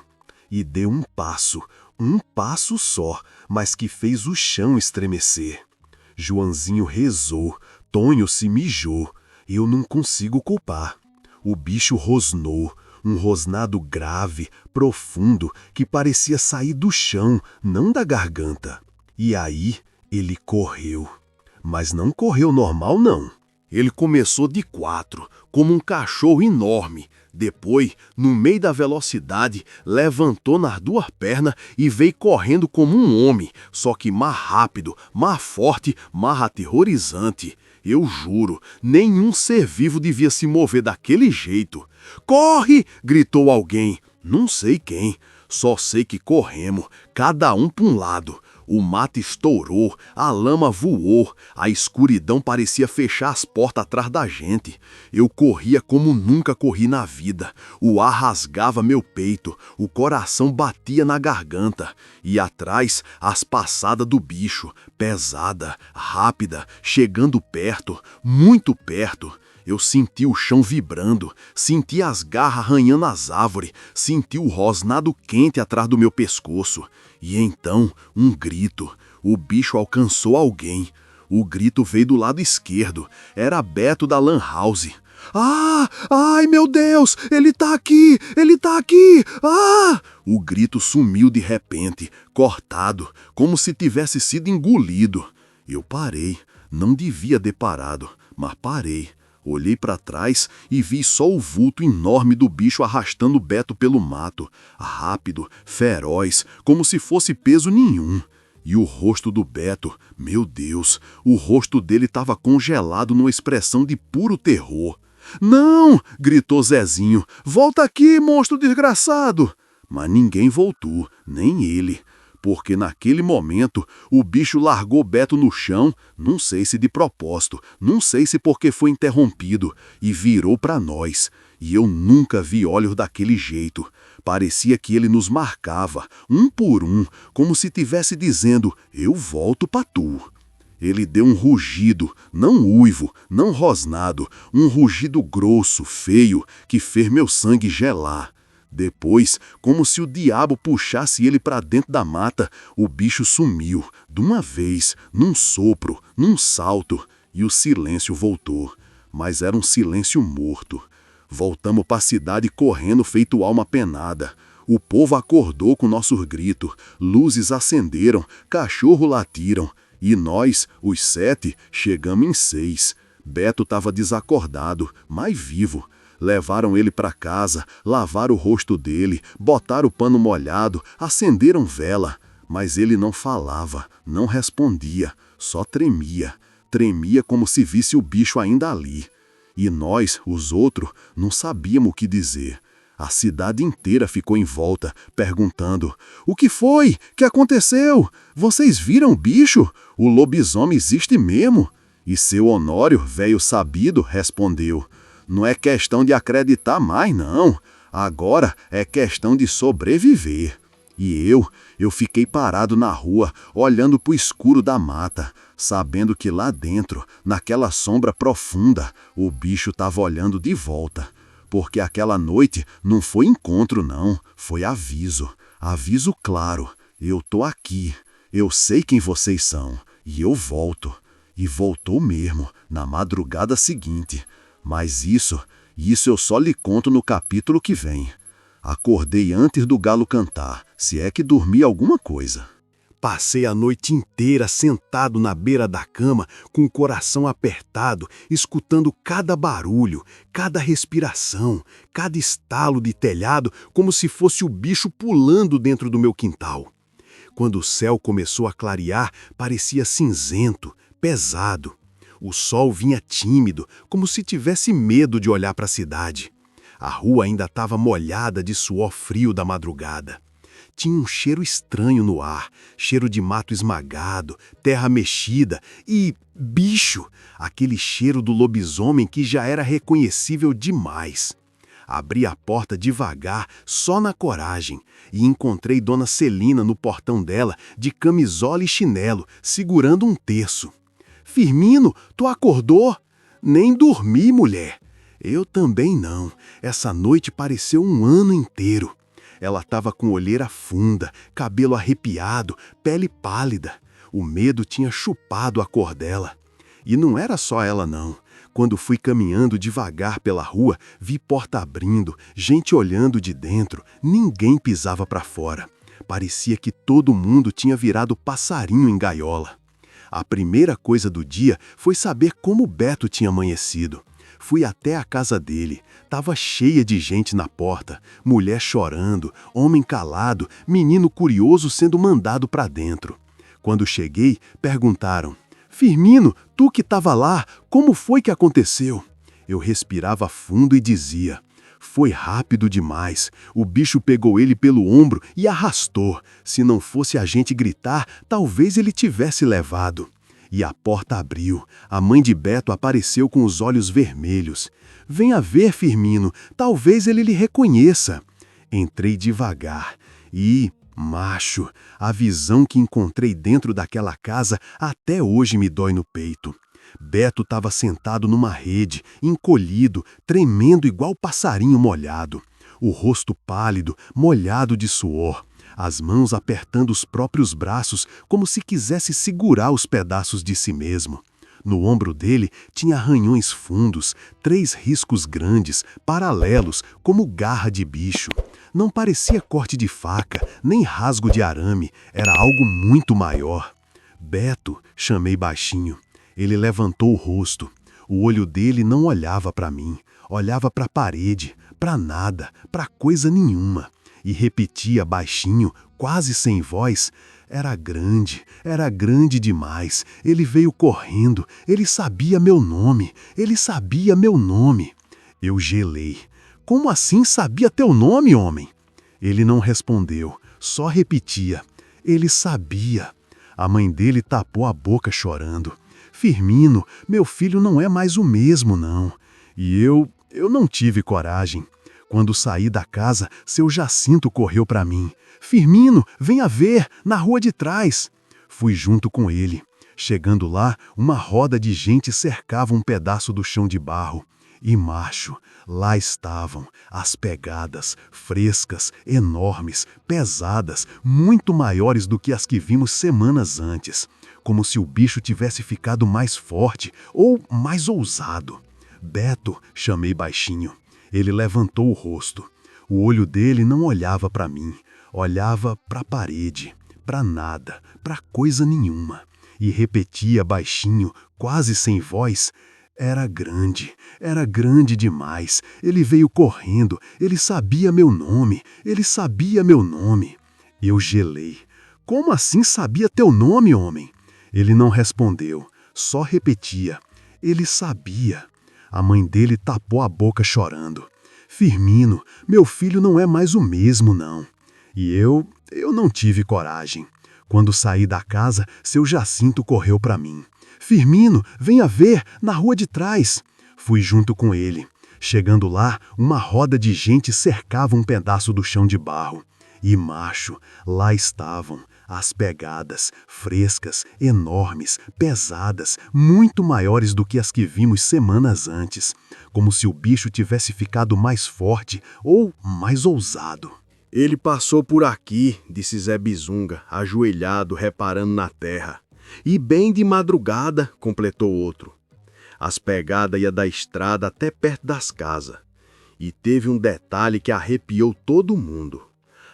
E deu um passo só, mas que fez o chão estremecer. Joãozinho rezou, Tonho se mijou. Eu não consigo culpar. O bicho rosnou, um rosnado grave, profundo, que parecia sair do chão, não da garganta. E aí ele correu. Mas não correu normal, não. Ele começou de 4, como um cachorro enorme. Depois, no meio da velocidade, levantou nas 2 pernas e veio correndo como um homem, só que mais rápido, mais forte, mais aterrorizante. Eu juro, nenhum ser vivo devia se mover daquele jeito. "Corre!" gritou alguém. Não sei quem, só sei que corremos, cada um para um lado. O mato estourou, a lama voou, a escuridão parecia fechar as portas atrás da gente. Eu corria como nunca corri na vida. O ar rasgava meu peito, o coração batia na garganta. E atrás, as passadas do bicho, pesada, rápida, chegando perto, muito perto. Eu senti o chão vibrando, senti as garras arranhando as árvores, senti o rosnado quente atrás do meu pescoço. E então, um grito. O bicho alcançou alguém. O grito veio do lado esquerdo. Era Beto da Lan House. "Ah! Ai, meu Deus! Ele tá aqui! Ele tá aqui! Ah!" O grito sumiu de repente, cortado, como se tivesse sido engolido. Eu parei. Não devia ter parado, mas parei. Olhei para trás e vi só o vulto enorme do bicho arrastando Beto pelo mato, rápido, feroz, como se fosse peso nenhum. E o rosto do Beto, meu Deus, o rosto dele estava congelado numa expressão de puro terror. "Não!" gritou Zezinho. "Volta aqui, monstro desgraçado!" Mas ninguém voltou, nem ele. Porque naquele momento o bicho largou Beto no chão, não sei se de propósito, não sei se porque foi interrompido, e virou para nós. E eu nunca vi olhos daquele jeito. Parecia que ele nos marcava, um por um, como se tivesse dizendo: "Eu volto pra tu." Ele deu um rugido, não uivo, não rosnado, um rugido grosso, feio, que fez meu sangue gelar. Depois, como se o diabo puxasse ele para dentro da mata, o bicho sumiu, de uma vez, num sopro, num salto, e o silêncio voltou. Mas era um silêncio morto. Voltamos para a cidade correndo feito alma penada. O povo acordou com nossos gritos, luzes acenderam, cachorro latiram, e nós, os 7, chegamos em 6. Beto estava desacordado, mas vivo. Levaram ele para casa, lavaram o rosto dele, botaram o pano molhado, acenderam vela. Mas ele não falava, não respondia, só tremia. Tremia como se visse o bicho ainda ali. E nós, os outros, não sabíamos o que dizer. A cidade inteira ficou em volta, perguntando: "O que foi? Que aconteceu? Vocês viram o bicho? O lobisomem existe mesmo?" E seu Honório, velho sabido, respondeu: "Não é questão de acreditar mais, não. Agora é questão de sobreviver." E eu fiquei parado na rua, olhando para o escuro da mata, sabendo que lá dentro, naquela sombra profunda, o bicho estava olhando de volta. Porque aquela noite não foi encontro, não, foi aviso. Aviso claro: eu tô aqui, eu sei quem vocês são, e eu volto. E voltou mesmo, na madrugada seguinte. Mas isso eu só lhe conto no capítulo que vem. Acordei antes do galo cantar, se é que dormi alguma coisa. Passei a noite inteira sentado na beira da cama, com o coração apertado, escutando cada barulho, cada respiração, cada estalo de telhado, como se fosse o bicho pulando dentro do meu quintal. Quando o céu começou a clarear, parecia cinzento, pesado. O sol vinha tímido, como se tivesse medo de olhar para a cidade. A rua ainda estava molhada de suor frio da madrugada. Tinha um cheiro estranho no ar, cheiro de mato esmagado, terra mexida e bicho, aquele cheiro do lobisomem que já era reconhecível demais. Abri a porta devagar, só na coragem, e encontrei Dona Celina no portão dela, de camisola e chinelo, segurando um terço. "Firmino, tu acordou?" "Nem dormi, mulher." "Eu também não. Essa noite pareceu um ano inteiro." Ela estava com olheira funda, cabelo arrepiado, pele pálida. O medo tinha chupado a cor dela. E não era só ela, não. Quando fui caminhando devagar pela rua, vi porta abrindo, gente olhando de dentro, ninguém pisava para fora. Parecia que todo mundo tinha virado passarinho em gaiola. A primeira coisa do dia foi saber como Beto tinha amanhecido. Fui até a casa dele. Tava cheia de gente na porta, mulher chorando, homem calado, menino curioso sendo mandado para dentro. Quando cheguei, perguntaram: Firmino, tu que tava lá, como foi que aconteceu? Eu respirava fundo e dizia: foi rápido demais. O bicho pegou ele pelo ombro e arrastou. Se não fosse a gente gritar, talvez ele tivesse levado. E a porta abriu. A mãe de Beto apareceu com os olhos vermelhos. Venha ver, Firmino, talvez ele lhe reconheça. Entrei devagar e, macho, a visão que encontrei dentro daquela casa até hoje me dói no peito. Beto estava sentado numa rede, encolhido, tremendo igual passarinho molhado. O rosto pálido, molhado de suor. As mãos apertando os próprios braços como se quisesse segurar os pedaços de si mesmo. No ombro dele tinha arranhões fundos, 3 riscos grandes, paralelos, como garra de bicho. Não parecia corte de faca, nem rasgo de arame, era algo muito maior. Beto, chamei baixinho. Ele levantou o rosto. O olho dele não olhava para mim, olhava para a parede, para nada, para coisa nenhuma. E repetia baixinho, quase sem voz: era grande demais. Ele veio correndo, ele sabia meu nome, ele sabia meu nome. Eu gelei. Como assim sabia teu nome, homem? Ele não respondeu, só repetia: ele sabia. A mãe dele tapou a boca chorando. Firmino, meu filho não é mais o mesmo, não. E eu não tive coragem. Quando saí da casa, seu Jacinto correu para mim. Firmino, venha ver, na rua de trás. Fui junto com ele. Chegando lá, uma roda de gente cercava um pedaço do chão de barro. E, macho, lá estavam as pegadas, frescas, enormes, pesadas, muito maiores do que as que vimos semanas antes. Como se o bicho tivesse ficado mais forte ou mais ousado. Beto, chamei baixinho. Ele levantou o rosto. O olho dele não olhava para mim, olhava para a parede, para nada, para coisa nenhuma. E repetia baixinho, quase sem voz: era grande demais. Ele veio correndo, ele sabia meu nome, ele sabia meu nome. Eu gelei. Como assim sabia teu nome, homem? Ele não respondeu, só repetia: ele sabia. A mãe dele tapou a boca chorando. Firmino, meu filho não é mais o mesmo, não. E eu não tive coragem. Quando saí da casa, seu Jacinto correu para mim. Firmino, venha ver, na rua de trás. Fui junto com ele. Chegando lá, uma roda de gente cercava um pedaço do chão de barro. E, macho, lá estavam as pegadas, frescas, enormes, pesadas, muito maiores do que as que vimos semanas antes, como se o bicho tivesse ficado mais forte ou mais ousado. Ele passou por aqui, disse Zé Bizunga, ajoelhado, reparando na terra. E bem de madrugada, completou outro. As pegadas iam da estrada até perto das casas. E teve um detalhe que arrepiou todo mundo.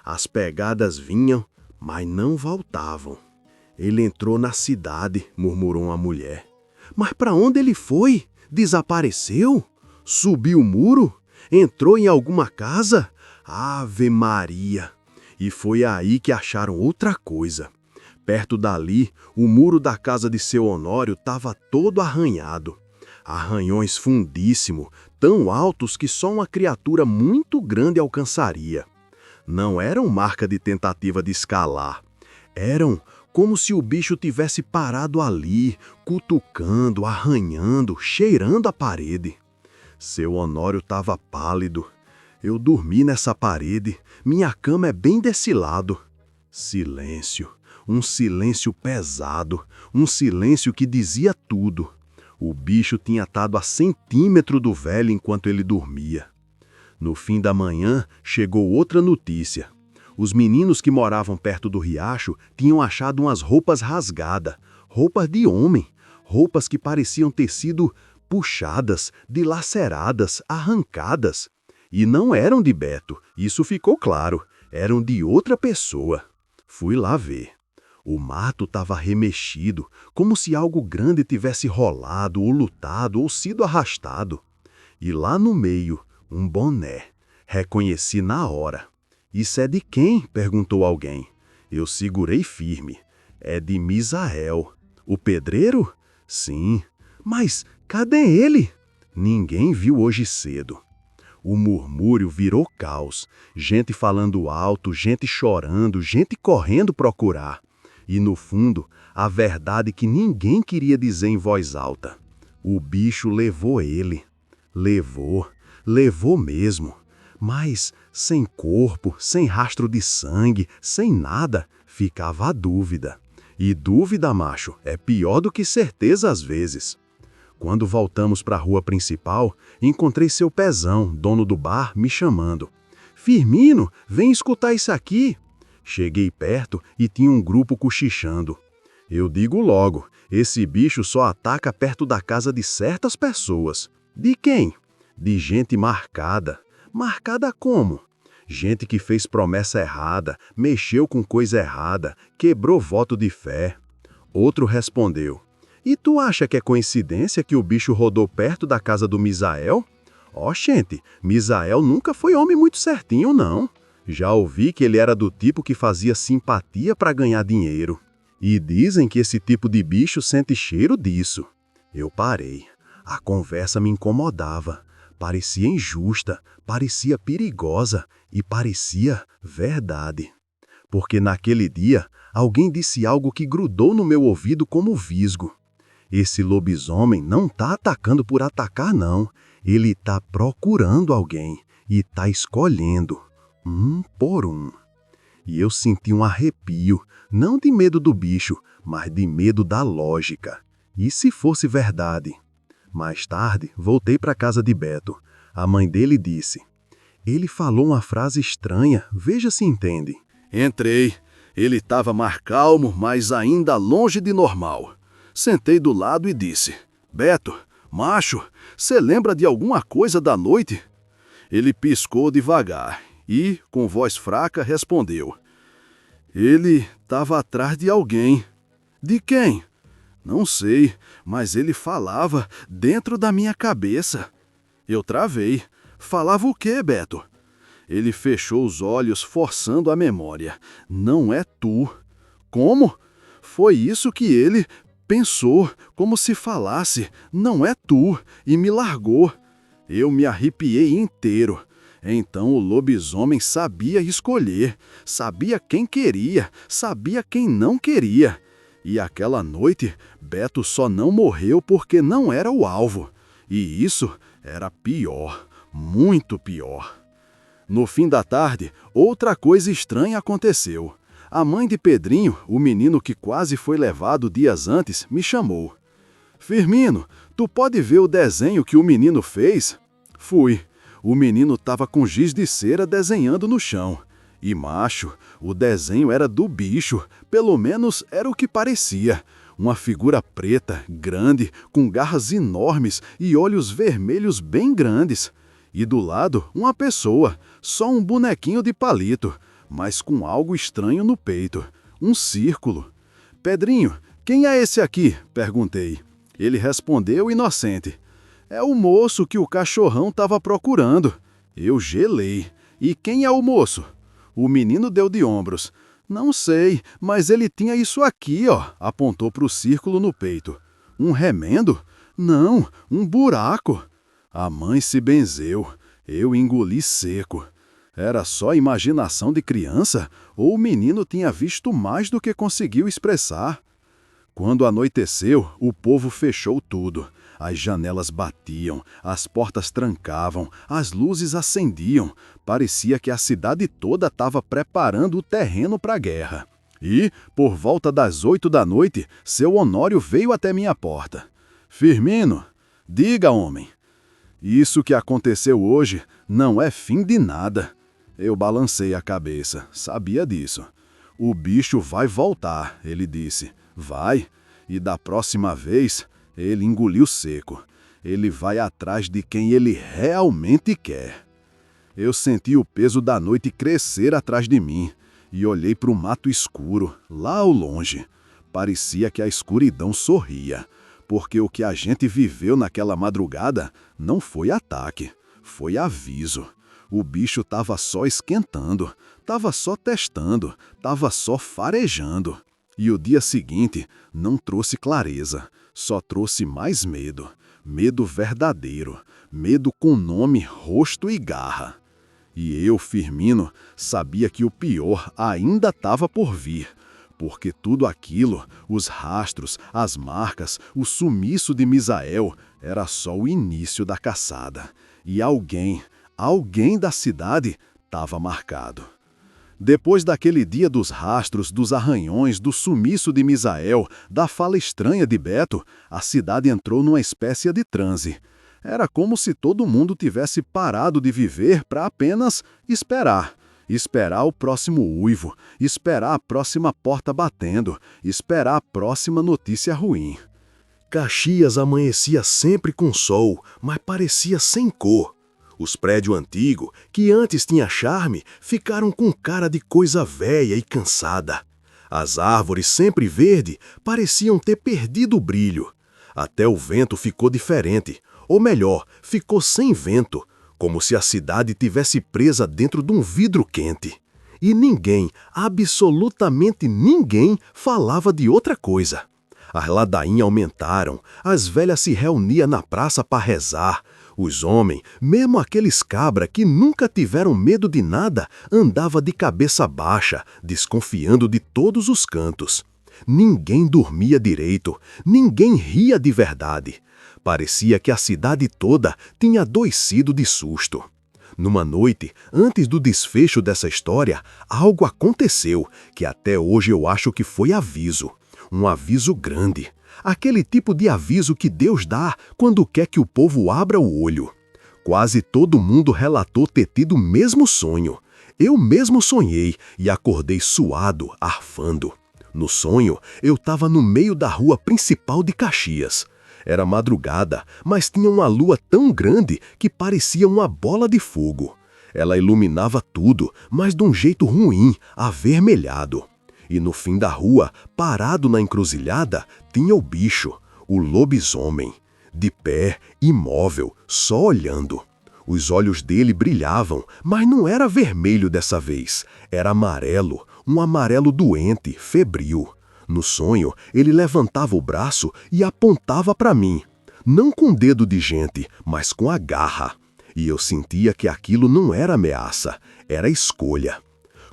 As pegadas vinham, mas não voltavam. Ele entrou na cidade, murmurou uma mulher. Mas para onde ele foi? Desapareceu? Subiu o muro? Entrou em alguma casa? Ave Maria! E foi aí que acharam outra coisa. Perto dali, o muro da casa de seu Honório estava todo arranhado. Arranhões fundíssimos, tão altos que só uma criatura muito grande alcançaria. Não eram marca de tentativa de escalar. Eram como se o bicho tivesse parado ali, cutucando, arranhando, cheirando a parede. Seu Honório estava pálido. Eu dormi nessa parede, minha cama é bem desse lado. Silêncio, um silêncio pesado, um silêncio que dizia tudo. O bicho tinha estado a centímetro do velho enquanto ele dormia. No fim da manhã, chegou outra notícia. Os meninos que moravam perto do riacho tinham achado umas roupas rasgadas, roupas de homem, roupas que pareciam ter sido puxadas, dilaceradas, arrancadas. E não eram de Beto, isso ficou claro, eram de outra pessoa. Fui lá ver. O mato estava remexido, como se algo grande tivesse rolado, ou lutado, ou sido arrastado. E lá no meio, um boné. Reconheci na hora. Isso é de quem? Perguntou alguém. Eu segurei firme. É de Misael. O pedreiro? Sim. Mas cadê ele? Ninguém viu hoje cedo. O murmúrio virou caos. Gente falando alto, gente chorando, gente correndo procurar. E no fundo, a verdade que ninguém queria dizer em voz alta. O bicho levou ele. Levou mesmo. Mas sem corpo, sem rastro de sangue, sem nada, ficava a dúvida. E dúvida, macho, é pior do que certeza às vezes. Quando voltamos para a rua principal, encontrei seu pezão, dono do bar, me chamando. Firmino, vem escutar isso aqui. Cheguei perto e tinha um grupo cochichando. Eu digo logo, esse bicho só ataca perto da casa de certas pessoas. De quem? De gente marcada. Marcada como? Gente que fez promessa errada, mexeu com coisa errada, quebrou voto de fé. Outro respondeu. E tu acha que é coincidência que o bicho rodou perto da casa do Misael? Gente, Misael nunca foi homem muito certinho, não. Já ouvi que ele era do tipo que fazia simpatia para ganhar dinheiro. E dizem que esse tipo de bicho sente cheiro disso. Eu parei. A conversa me incomodava. Parecia injusta, parecia perigosa e parecia verdade. Porque naquele dia, alguém disse algo que grudou no meu ouvido como visgo. Esse lobisomem não tá atacando por atacar, não. Ele tá procurando alguém e tá escolhendo, um por um. E eu senti um arrepio, não de medo do bicho, mas de medo da lógica. E se fosse verdade? Mais tarde, voltei para casa de Beto. A mãe dele disse, ele falou uma frase estranha, veja se entende. Entrei. Ele estava mais calmo, mas ainda longe de normal. Sentei do lado e disse, Beto, macho, você lembra de alguma coisa da noite? Ele piscou devagar e, com voz fraca, respondeu. Ele estava atrás de alguém. De quem? Não sei, mas ele falava dentro da minha cabeça. Eu travei. Falava o quê, Beto? Ele fechou os olhos, forçando a memória. Não é tu. Como? Foi isso que ele pensou, como se falasse, não é tu, e me largou. Eu me arrepiei inteiro. Então o lobisomem sabia escolher, sabia quem queria, sabia quem não queria. E aquela noite, Beto só não morreu porque não era o alvo. E isso era pior, muito pior. No fim da tarde, outra coisa estranha aconteceu. A mãe de Pedrinho, o menino que quase foi levado dias antes, me chamou. Firmino, tu pode ver o desenho que o menino fez? Fui. O menino estava com giz de cera desenhando no chão. E, macho, o desenho era do bicho, pelo menos era o que parecia. Uma figura preta, grande, com garras enormes e olhos vermelhos bem grandes. E do lado, uma pessoa, só um bonequinho de palito, mas com algo estranho no peito, um círculo. Pedrinho, quem é esse aqui? Perguntei. Ele respondeu inocente. É o moço que o cachorrão estava procurando. Eu gelei. E quem é o moço? O menino deu de ombros. Não sei, mas ele tinha isso aqui, ó. Apontou para o círculo no peito. Um remendo? Não, um buraco. A mãe se benzeu. Eu engoli seco. Era só imaginação de criança? Ou o menino tinha visto mais do que conseguiu expressar? Quando anoiteceu, o povo fechou tudo. As janelas batiam, as portas trancavam, as luzes acendiam. Parecia que a cidade toda estava preparando o terreno para a guerra. E, por volta das 8 da noite, seu Honório veio até minha porta. Firmino, diga, homem. Isso que aconteceu hoje não é fim de nada. Eu balancei a cabeça, sabia disso. O bicho vai voltar, ele disse. Vai. E da próxima vez, ele engoliu seco. Ele vai atrás de quem ele realmente quer. Eu senti o peso da noite crescer atrás de mim. e olhei para o mato escuro, lá ao longe. Parecia que a escuridão sorria, porque o que a gente viveu naquela madrugada não foi ataque, foi aviso. O bicho estava só esquentando, estava só testando, estava só farejando. E o dia seguinte não trouxe clareza, só trouxe mais medo. Medo verdadeiro, medo com nome, rosto e garra. E eu, Firmino, sabia que o pior ainda estava por vir, porque tudo aquilo, os rastros, as marcas, o sumiço de Misael, era só o início da caçada. E alguém da cidade estava marcado. Depois daquele dia dos rastros, dos arranhões, do sumiço de Misael, da fala estranha de Beto, a cidade entrou numa espécie de transe. Era como se todo mundo tivesse parado de viver para apenas esperar. Esperar o próximo uivo, esperar a próxima porta batendo, esperar a próxima notícia ruim. Caxias amanhecia sempre com sol, mas parecia sem cor. Os prédios antigos, que antes tinha charme, ficaram com cara de coisa velha e cansada. As árvores, sempre verde, pareciam ter perdido o brilho. Até o vento ficou diferente, ou melhor, ficou sem vento, como se a cidade tivesse presa dentro de um vidro quente. E ninguém, absolutamente ninguém, falava de outra coisa. As ladainhas aumentaram, as velhas se reuniam na praça para rezar. Os homens, mesmo aqueles cabra que nunca tiveram medo de nada, andava de cabeça baixa, desconfiando de todos os cantos. Ninguém dormia direito, ninguém ria de verdade. Parecia que a cidade toda tinha adoecido de susto. Numa noite, antes do desfecho dessa história, algo aconteceu que até hoje eu acho que foi aviso. Um aviso grande. Aquele tipo de aviso que Deus dá quando quer que o povo abra o olho. Quase todo mundo relatou ter tido o mesmo sonho. Eu mesmo sonhei e acordei suado, arfando. No sonho, eu estava no meio da rua principal de Caxias. Era madrugada, mas tinha uma lua tão grande que parecia uma bola de fogo. Ela iluminava tudo, mas de um jeito ruim, avermelhado. E no fim da rua, parado na encruzilhada, tinha o bicho, o lobisomem. De pé, imóvel, só olhando. Os olhos dele brilhavam, mas não era vermelho dessa vez. Era amarelo, um amarelo doente, febril. No sonho, ele levantava o braço e apontava para mim. Não com dedo de gente, mas com a garra. E eu sentia que aquilo não era ameaça, era escolha.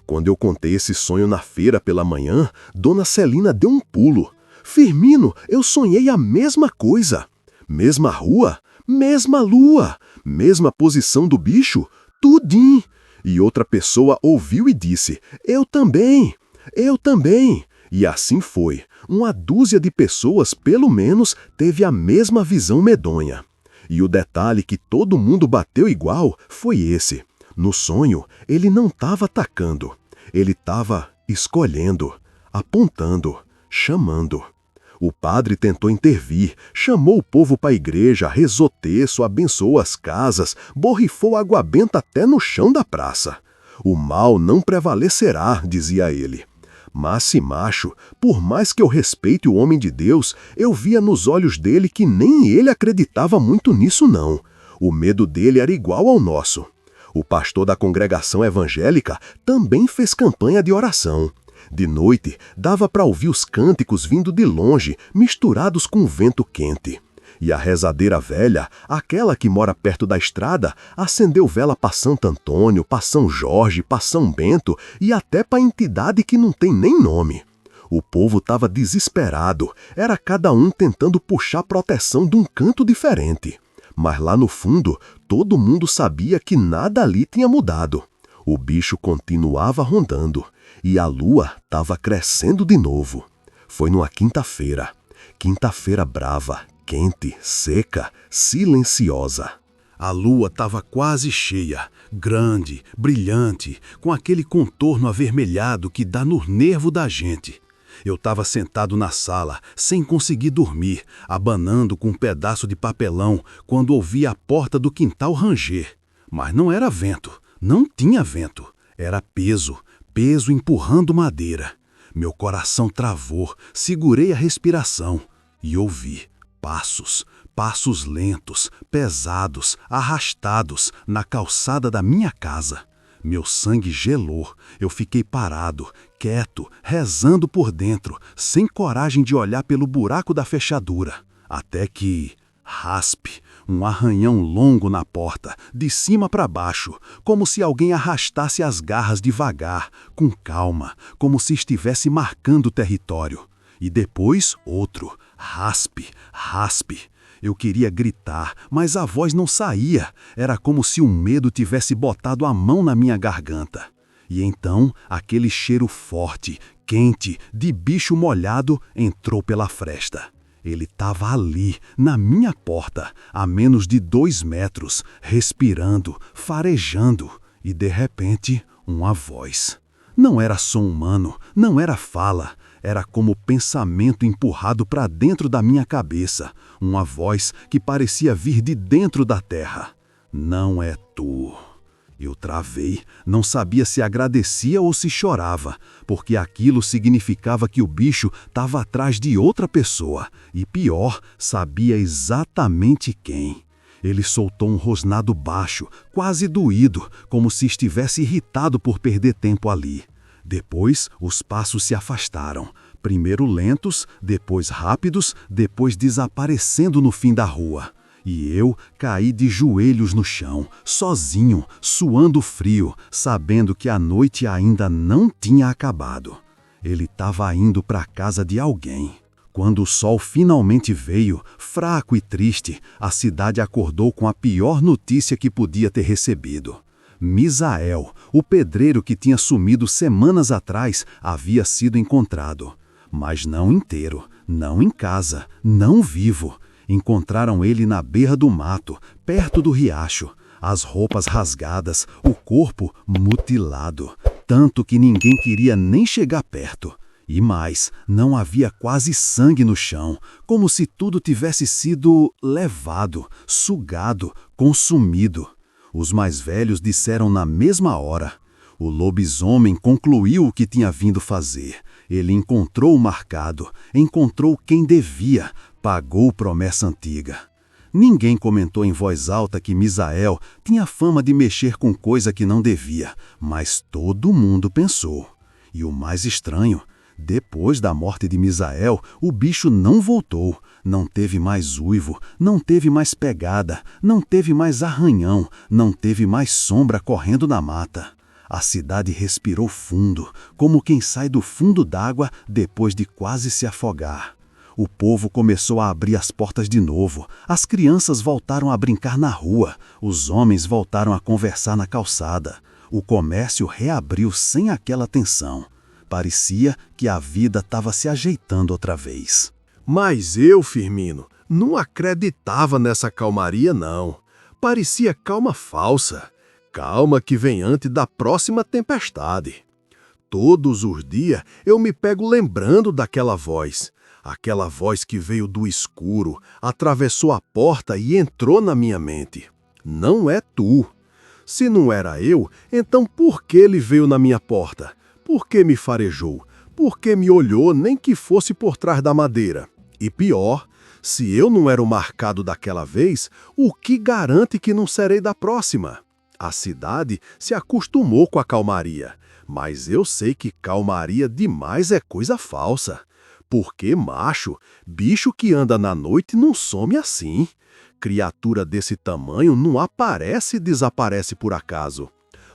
Quando eu contei esse sonho na feira pela manhã, Dona Celina deu um pulo. Firmino, eu sonhei a mesma coisa. Mesma rua, mesma lua, mesma posição do bicho, tudim. E outra pessoa ouviu e disse, eu também, eu também. E assim foi. Uma dúzia de pessoas, pelo menos, teve a mesma visão medonha. E o detalhe que todo mundo bateu igual foi esse. No sonho, ele não estava atacando. Ele estava escolhendo, apontando, chamando. O padre tentou intervir, chamou o povo para a igreja, rezou terço, abençoou as casas, borrifou água benta até no chão da praça. O mal não prevalecerá, dizia ele. Mas se macho, por mais que eu respeite o homem de Deus, eu via nos olhos dele que nem ele acreditava muito nisso não. O medo dele era igual ao nosso. O pastor da congregação evangélica também fez campanha de oração. De noite, dava para ouvir os cânticos vindo de longe, misturados com vento quente. E a rezadeira velha, aquela que mora perto da estrada, acendeu vela para Santo Antônio, para São Jorge, para São Bento e até para entidade que não tem nem nome. O povo estava desesperado, era cada um tentando puxar proteção de um canto diferente. Mas lá no fundo, todo mundo sabia que nada ali tinha mudado. O bicho continuava rondando e a lua estava crescendo de novo. Foi numa quinta-feira. Quinta-feira brava, quente, seca, silenciosa. A lua estava quase cheia, grande, brilhante, com aquele contorno avermelhado que dá no nervo da gente. Eu estava sentado na sala, sem conseguir dormir, abanando com um pedaço de papelão, quando ouvi a porta do quintal ranger. Mas não era vento, não tinha vento. Era peso peso empurrando madeira. Meu coração travou, segurei a respiração e ouvi passos, passos lentos, pesados, arrastados na calçada da minha casa. Meu sangue gelou, eu fiquei parado, quieto, rezando por dentro, sem coragem de olhar pelo buraco da fechadura. Até que, raspe, um arranhão longo na porta, de cima para baixo, como se alguém arrastasse as garras devagar, com calma, como se estivesse marcando território. E depois outro, raspe, raspe. Eu queria gritar, mas a voz não saía. Era como se um medo tivesse botado a mão na minha garganta. E então, aquele cheiro forte, quente, de bicho molhado entrou pela fresta. Ele estava ali, na minha porta, a menos de 2 metros, respirando, farejando. E, de repente, uma voz. Não era som humano, não era fala. Era como pensamento empurrado para dentro da minha cabeça, uma voz que parecia vir de dentro da terra. Não é tu. Eu travei, não sabia se agradecia ou se chorava, porque aquilo significava que o bicho estava atrás de outra pessoa, e pior, sabia exatamente quem. Ele soltou um rosnado baixo, quase doído, como se estivesse irritado por perder tempo ali. Depois, os passos se afastaram, primeiro lentos, depois rápidos, depois desaparecendo no fim da rua. E eu caí de joelhos no chão, sozinho, suando frio, sabendo que a noite ainda não tinha acabado. Ele estava indo para a casa de alguém. Quando o sol finalmente veio, fraco e triste, a cidade acordou com a pior notícia que podia ter recebido. Misael, o pedreiro que tinha sumido semanas atrás, havia sido encontrado. Mas não inteiro, não em casa, não vivo. Encontraram ele na beira do mato, perto do riacho. As roupas rasgadas, o corpo mutilado. Tanto que ninguém queria nem chegar perto. E mais, não havia quase sangue no chão, como se tudo tivesse sido levado, sugado, consumido. Os mais velhos disseram na mesma hora. O lobisomem concluiu o que tinha vindo fazer. Ele encontrou o marcado, encontrou quem devia, pagou promessa antiga. Ninguém comentou em voz alta que Misael tinha fama de mexer com coisa que não devia, mas todo mundo pensou. E o mais estranho, depois da morte de Misael, o bicho não voltou, não teve mais uivo, não teve mais pegada, não teve mais arranhão, não teve mais sombra correndo na mata. A cidade respirou fundo, como quem sai do fundo d'água depois de quase se afogar. O povo começou a abrir as portas de novo, as crianças voltaram a brincar na rua, os homens voltaram a conversar na calçada. O comércio reabriu sem aquela tensão. Parecia que a vida estava se ajeitando outra vez. Mas eu, Firmino, não acreditava nessa calmaria, não. Parecia calma falsa. Calma que vem antes da próxima tempestade. Todos os dias eu me pego lembrando daquela voz. Aquela voz que veio do escuro, atravessou a porta e entrou na minha mente. Não é tu. Se não era eu, então por que ele veio na minha porta? Por que me farejou? Por que me olhou nem que fosse por trás da madeira? E pior, se eu não era o marcado daquela vez, o que garante que não serei da próxima? A cidade se acostumou com a calmaria, mas eu sei que calmaria demais é coisa falsa. Porque, macho, bicho que anda na noite não some assim. Criatura desse tamanho não aparece e desaparece por acaso.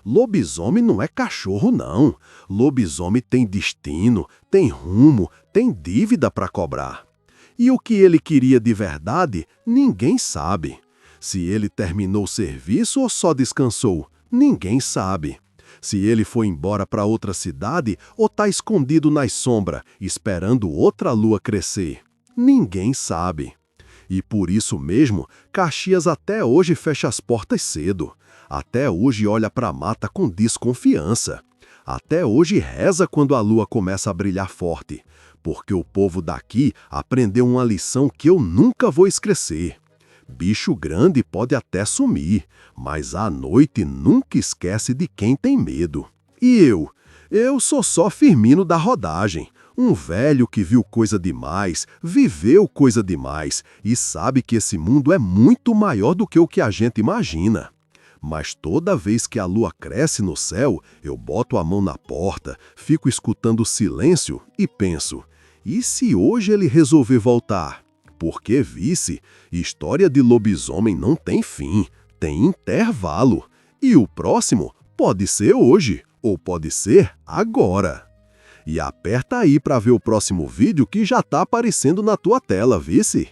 Lobisomem não é cachorro, não. Lobisomem tem destino, tem rumo, tem dívida para cobrar. E o que ele queria de verdade, ninguém sabe. Se ele terminou o serviço ou só descansou, ninguém sabe. Se ele foi embora para outra cidade ou está escondido nas sombras, esperando outra lua crescer, ninguém sabe. E por isso mesmo, Caxias até hoje fecha as portas cedo. Até hoje olha para a mata com desconfiança. Até hoje reza quando a lua começa a brilhar forte, porque o povo daqui aprendeu uma lição que eu nunca vou esquecer. Bicho grande pode até sumir, mas à noite nunca esquece de quem tem medo. E eu? Eu sou só Firmino da Rodagem, um velho que viu coisa demais, viveu coisa demais e sabe que esse mundo é muito maior do que o que a gente imagina. Mas toda vez que a lua cresce no céu, eu boto a mão na porta, fico escutando o silêncio e penso, e se hoje ele resolver voltar? Porque, vice, história de lobisomem não tem fim, tem intervalo. E o próximo pode ser hoje, ou pode ser agora. E aperta aí para ver o próximo vídeo que já tá aparecendo na tua tela, vice?